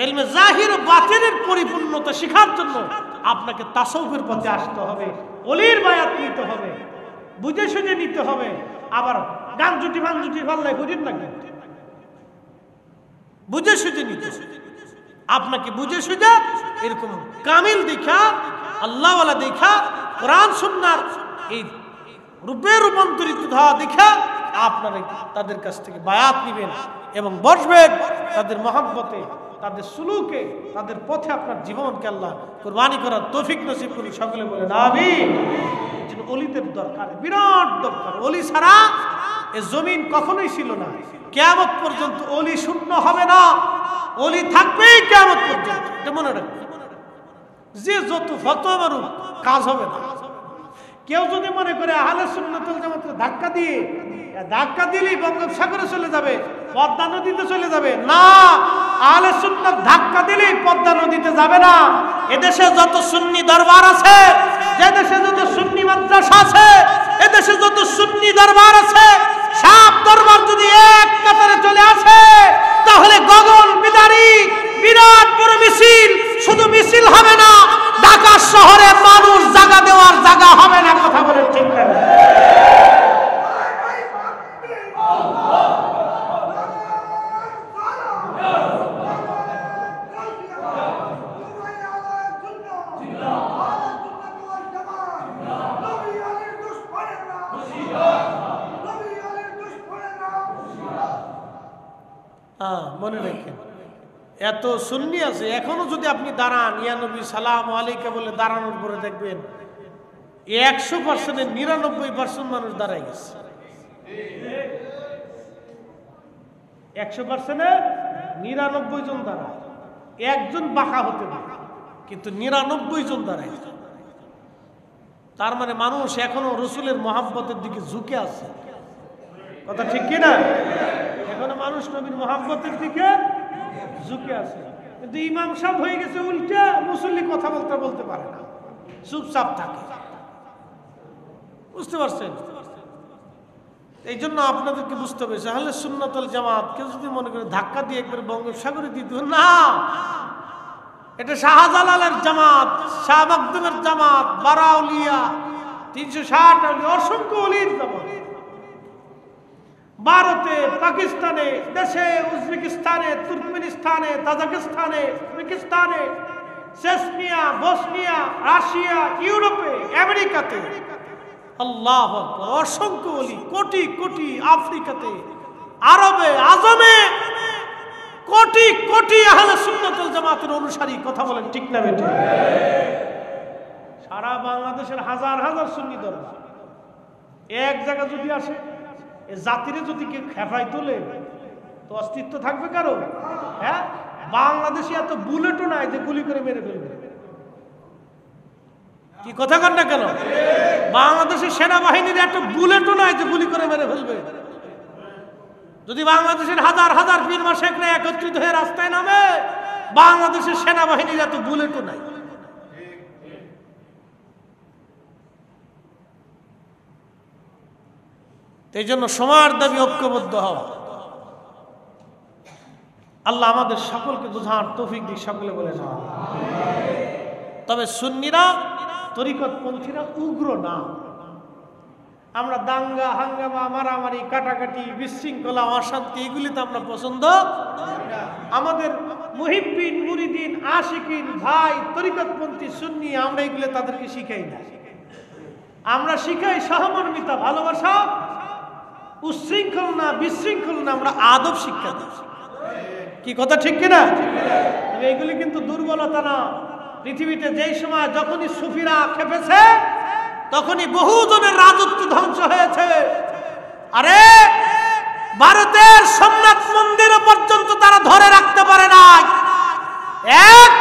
ইলমে জাহির ও বাতিনের পরিপূর্ণতা শেখার জন্য আপনাকে তাসাউফের পথে আসতে হবে, ওলির বায়াত নিতে হবে, বুঝে সুঝে নিতে হবে। আবার গান জুটি ভান জুটি পাল্লাই বুঝেন নাকি? বুঝে সুঝে নিতে, আপনাকে বুঝে সুঝে এরকম কামিল দেখা, আল্লাহওয়ালা দেখা, কোরআন সুন্নাহর এই রূপে রূপান্তরিত হওয়া দেখা আপনারা তাদের কাছ থেকে বায়াত নেবেন এবং বসবেন তাদের মহব্বতে, তাদের সুলুকে, তাদের পথে আপনার জীবনকে আল্লাহ কুরবানি করার তৌফিক নসিব করুন। সকলে বলেন আমিন। ওলিদের দরকার, বিরাট দরকার। ওলি ছাড়া এ জমিন কখনোই ছিল না। কিয়ামত পর্যন্ত ওলি শূন্য হবে না, ওলি থাকবেই কিয়ামত পর্যন্ত। এটা মনে রাখবেন। যে যত ফতোয়া মারুক, কাজ হবে না। কেউ যদি মনে করে আহলে সুন্নাত ওয়াল জামাতের ধাক্কা দিলেই বঙ্গোপসাগরে চলে যাবে, পদ্মা নদীতে চলে যাবে, না, আহলে সুন্নাত ধাক্কা দিলেই পদ্মা নদীতে যাবে না। এদেশে যত সুন্নি দরবার আছে, যে দেশে যত সুন্নি মাদ্রাসা আছে, এদেশে যত সুন্নি দরবার আছে, সব দরবার যদি এক কাতারে চলে আসে, তাহলে গগন বিদারী বিরাট বড় মিছিল, শুধু মিছিল হবে না, ঢাকা শহরে মানুষ জায়গা দেওয়ার জায়গা হবে না। কথা বলে ঠিক না? মনে রাখেন, এত সুন্নি আছে, এখনো যদি আপনি দাঁড়ান, ইয়া নবী সালাম আলাইকা বলে দাঁড়ানোর পরে দেখবেন 100%-এর 99% মানুষ দাঁড়ায় গেছে। 100%-এর 99 জন দাঁড়ায়, একজন বাঁকা হতে পারে, কিন্তু 99 জন দাঁড়ায়। তার মানে মানুষ এখনো রসুলের মহাব্বতের দিকে ঝুঁকে আছে। কথা ঠিক কিনা? এখনো মানুষ নবীর মহাব্বতের দিকে ঝুঁকে আছে। কিন্তু ইমাম সাহেব হয়ে গেছে উল্টা, মুসল্লি কথা বলতে পারে না, চুপচাপ থাকে। বুঝতে পারছেন? এই জন্য আপনাদেরকে বুঝতে হবে, আহলে সুন্নাত ওয়াল জামাত কেউ যদি মনে করে ধাক্কা দিয়ে একবার বঙ্গোপসাগরে দিতে, না, এটা শাহজালালের জামাত, শাহ মাকদুমের জামাত, বারাউলিয়া, 360 আউলিয়া, অসংখ্য ওলির জামাত। ভারতে, পাকিস্তানে, দেশে, উজবেকিস্তানে, তুর্কমেনিস্তানে, তাজিকিস্তানে, উজবেকিস্তানে, চেচনিয়া, বসনিয়া, রাশিয়া, ইউরোপে, আমেরিকাতে, আল্লাহু আকবার, অসংখ্য ওলি, কোটি কোটি, আফ্রিকাতে, আরবে আজমে কোটি কোটি আহলে সুন্নাত ওয়াল জামাতের অনুসারী। কথা বলেন ঠিক না বেঠিক? সারা বাংলাদেশের হাজার হাজার সুন্নি দরবার, এক জায়গা যদি আসে এ জাতিরে যদি কেউ খেপাই তোলে তো অস্তিত্ব থাকবে কারো? হ্যাঁ, বাংলাদেশে এত বুলেটও নাই যে গুলি করে মেরে ফেলবে। কি কথা কন না কেন? বাংলাদেশের সেনাবাহিনীর একটা বুলেটও নাই যে গুলি করে মেরে ফেলবে। যদি বাংলাদেশের হাজার হাজার পীর মাশায়েখরা একত্রিত হয়ে রাস্তায় নামে, বাংলাদেশের সেনাবাহিনীর এত বুলেটও নাই। এই জন্য সময়ের দাবি ঐক্যবদ্ধ হওয়া। আল্লাহ আমাদের সকলকে বুঝার তৌফিক দিক, সকলে বলে না। তবে সুন্নিরা, তরিকতপন্থীরা উগ্র না। আমরা দাঙ্গা হাঙ্গামা, মারামারি, কাটাকাটি, বিশৃঙ্খলা, অশান্তি এগুলি তো আমরা পছন্দ। আমাদের মুহিব্বিন, মুরিদিন, আশিকিন ভাই তরিকতপন্থী সুন্নি, আমরা এগুলো তাদেরকে শিখাই না। আমরা শিখাই সহমর্মিতা, ভালোবাসা, উচ্ছৃঙ্খল না, বিশৃঙ্খল না, আমরা আদব শিক্ষা দিই। কি কথা ঠিক কিনা? এইগুলি কিন্তু দুর্বলতা না। পৃথিবীতে যেই সময় যখনই সুফিরা খেপেছে তখনই বহুজনের রাজত্ব ধ্বংস হয়েছে। আরে ভারতের সোমনাথ মন্দির পর্যন্ত তারা ধরে রাখতে পারে নাই এক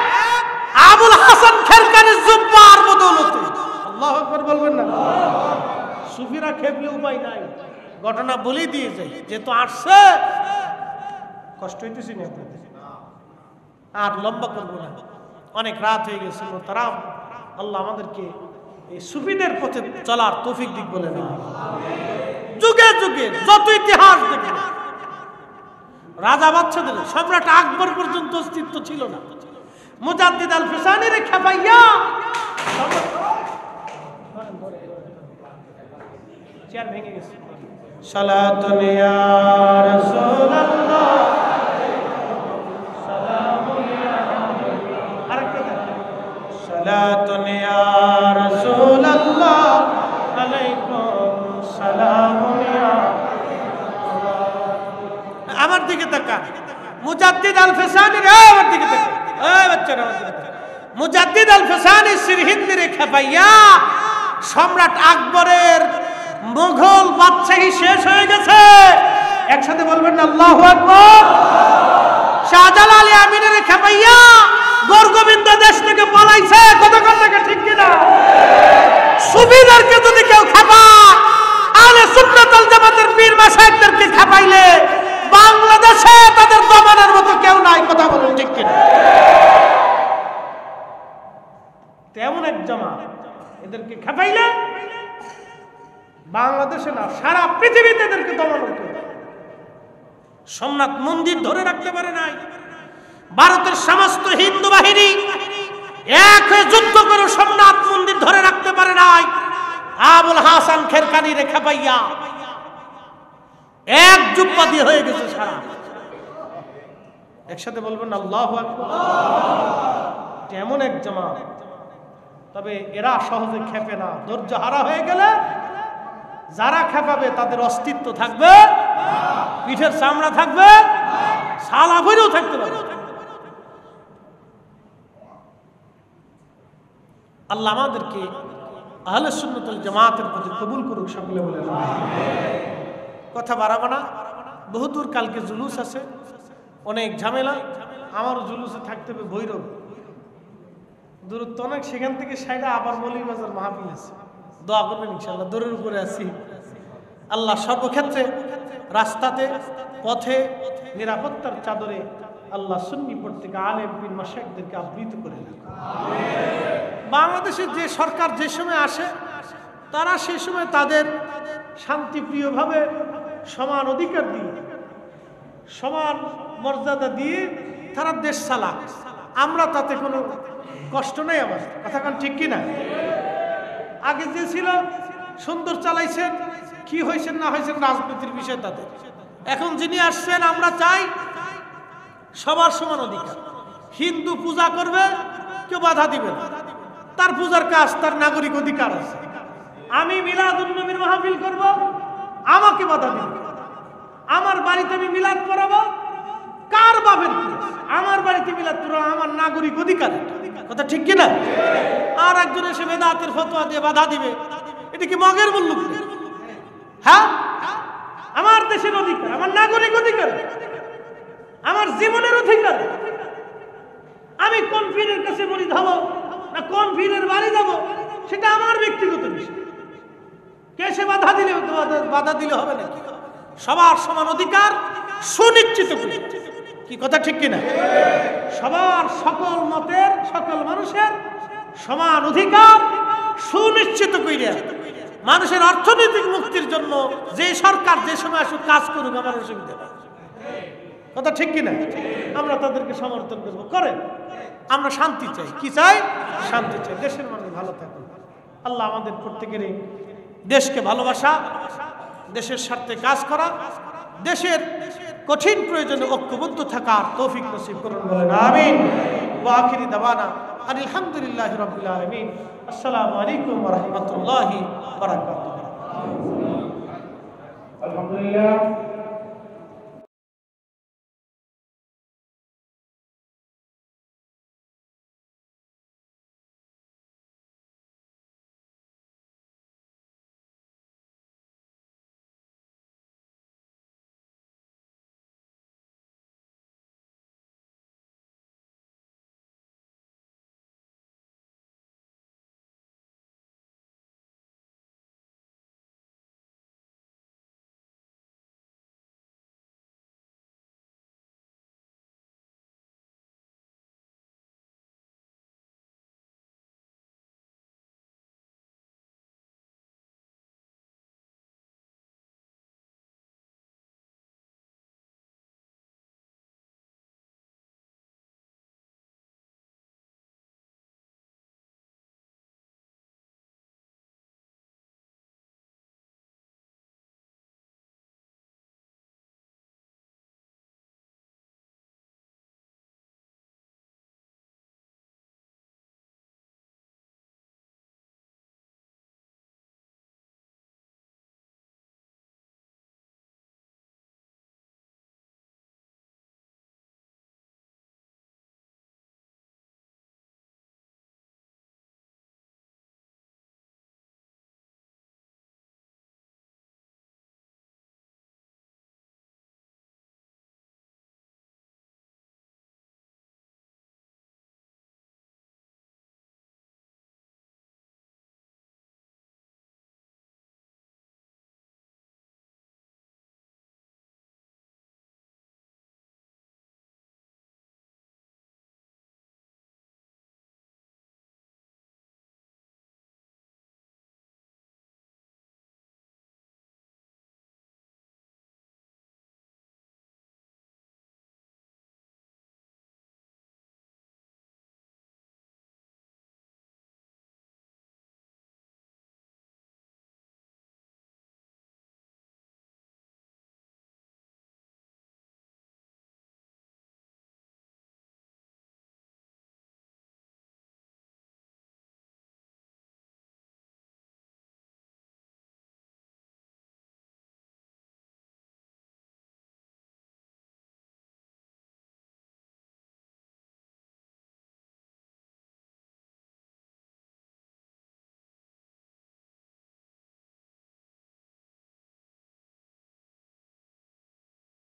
আবুল হাসান খেরকানির জুব্বার বদৌলতে। আল্লাহু আকবার বলবেন না? সুফিরা খেপলে উপায় নাই। ঘটনা বলেই দিয়ে যাই, যেহেতু আসছে কষ্ট হইতেছি না, আর লম্বা করবো না, অনেক রাত হয়ে গেছে। মোহতারাম, আল্লাহ আমাদেরকে এই সুফিদের পথে চলার তৌফিক দিক বলে না। যুগে যুগে যত ইতিহাস দেখে, রাজা বাদশাদের, সম্রাট আকবর পর্যন্ত অস্তিত্ব ছিল না। মুজাদ্দিদ আল ফিসানির খেপাইয়া চেয়ার ভেঙে গেছে। সালাতুন ইয়া রাসূলুল্লাহ, সালামুন ইয়া হাবিবাল্লাহ, আরেকটা সালাতুন ইয়া রাসূলুল্লাহ, আলাইকুম সালামুন ইয়া হাবিবাল্লাহ। আমার দিকে তাকা, মুজাদ্দিদ আল ফিসানি, আমার দিকে তাকা, এই বাচ্চারা আমার দিকে তাকা। মুজাদ্দিদ আল ফিসানি সিরহিন্দের খেপাইয়া সম্রাট আকবরের মুঘল বাদশাহী শেষ হয়ে গেছে। একসাথে বলবেন না আল্লাহু আকবার। শাহজালাল আমিনের খেপাইয়া গোরগোবিন্দ দেশ থেকে পলাইছে। কত কথা ঠিক কিনা? সুফিদেরকে যদি কেউ খেপায়, আহলে সুন্নাত ওয়াল জামাতের পীর মাশায়েখদেরকে খেপাইলে বাংলাদেশে তাদের দমনের মতো কেউ নাই। কথা বলুন ঠিক কিনা? তেমন এক জামাত, এদেরকে খেপাইলে বাংলাদেশে না, সারা পৃথিবীতে এদেরকে দমন হতো। সোমনাথ মন্দির ধরে রাখতে পারে নাই। ভারতের সমস্ত হিন্দু বাহিনী এক হয়ে যুদ্ধ করে সোমনাথ মন্দির ধরে রাখতে পারে নাই। আবুল হাসান খেরকানি রেখা পাইয়া এক যুগপাতি হয়ে গেছে সারা। একসাথে বলবেন আল্লাহু আকবার। এমন এক জামাত, তবে এরা সহজে খেপে না। ধৈর্য হারা হয়ে গেলে যারা খেপাবে তাদের অস্তিত্ব থাকবে, পিঠের চামড়া থাকবে, সালা ভরেও থাকতে পারে। আল্লাহ আমাদেরকে আহলে সুন্নাত ওয়াল জামাতের প্রতি কবুল করুক, সকলে বলে কথা বাড়াবো না। বহুদূর কালকে জুলুস আছে, অনেক ঝামেলা। আমারও জুলুসে থাকতে হবে ভৈরব, দূরত্ব অনেক। সেখান থেকে সাইডে আবার মৌলভীবাজার মাহফিল আছে, দোয়া করবেন ইনশাআল্লাহ। দূরের উপরে আছি। আল্লাহ সর্বক্ষেত্রে, রাস্তাতে, পথে নিরাপত্তার চাদরে আল্লাহ সুন্নি প্রত্যেক আলেম পীর মাশায়েখদেরকে আবৃত করে দেন। বাংলাদেশের যে সরকার যে সময় আসে, তারা সেই সময় তাদের শান্তিপ্রিয়ভাবে সমান অধিকার দিয়ে, সমান মর্যাদা দিয়ে তারা দেশ চালাক। আমরা তাতে কোনো কষ্ট নেই। আমার কথা কান ঠিক কিনা? আগে যে ছিল সুন্দর চালাইছেন, কি হয়েছেন না হয়েছেন রাজনীতির বিষয় তাদের। এখন যিনি আসছেন, আমরা চাই সবার সমান অধিকার। হিন্দু পূজা করবে, কেউ বাধা দিবে না, তার পূজার কাজ, তার নাগরিক অধিকার আছে। আমি মিলাদুন নবীর মাহফিল করব, আমাকে বাধা দিবে। আমার বাড়িতে আমি মিলাদ পড়াবো, কার বাপের? আমার বাড়িতে মিলাদ পড়াবো, আমার নাগরিক অধিকার। কথা ঠিক কিনা? আর একজন এসে বেদাতের ফতোয়া দিয়ে বাধা দিবে, এটা কি মগের মুল্লুক? হ্যাঁ, আমার দেশের অধিকার, আমার নাগরিক অধিকার, আমার জীবনের অধিকার। আমি কোন পীরের কাছে মুরিদ হব না কোন পীরের বাড়ি যাব সেটা আমার ব্যক্তিগত বিষয়। কে সে বাধা দিলে হবে না। সবার সমান অধিকার সুনিশ্চিত করি। কি কথা ঠিক কিনা? সবার, সকল মতের, সকল মানুষের সমান অধিকার সুনিশ্চিত কইরা মানুষের অর্থনৈতিক মুক্তির জন্য যে সরকার যে সময় আসুক কাজ করুক, আমার অসুবিধা নেই। কথা ঠিক কিনা? আমরা তাদেরকে সমর্থন করবো, করেন। আমরা শান্তি চাই। কি চাই? শান্তি চাই। দেশের মানুষ ভালো থাকুক। আল্লাহ আমাদের প্রত্যেকেরই দেশকে ভালোবাসা, দেশের স্বার্থে কাজ করা, দেশের কঠিন প্রয়োজনে ঐক্যবদ্ধ থাকার তৌফিক নসিব করুন বলেন আমিন। ওয়া আখিরি দাওয়ানা আলহামদুলিল্লাহি রাব্বিল আলামিন। আসসালামু আলাইকুম ওয়া রাহমাতুল্লাহি ওয়া বারাকাতুহু। আলহামদুলিল্লাহ।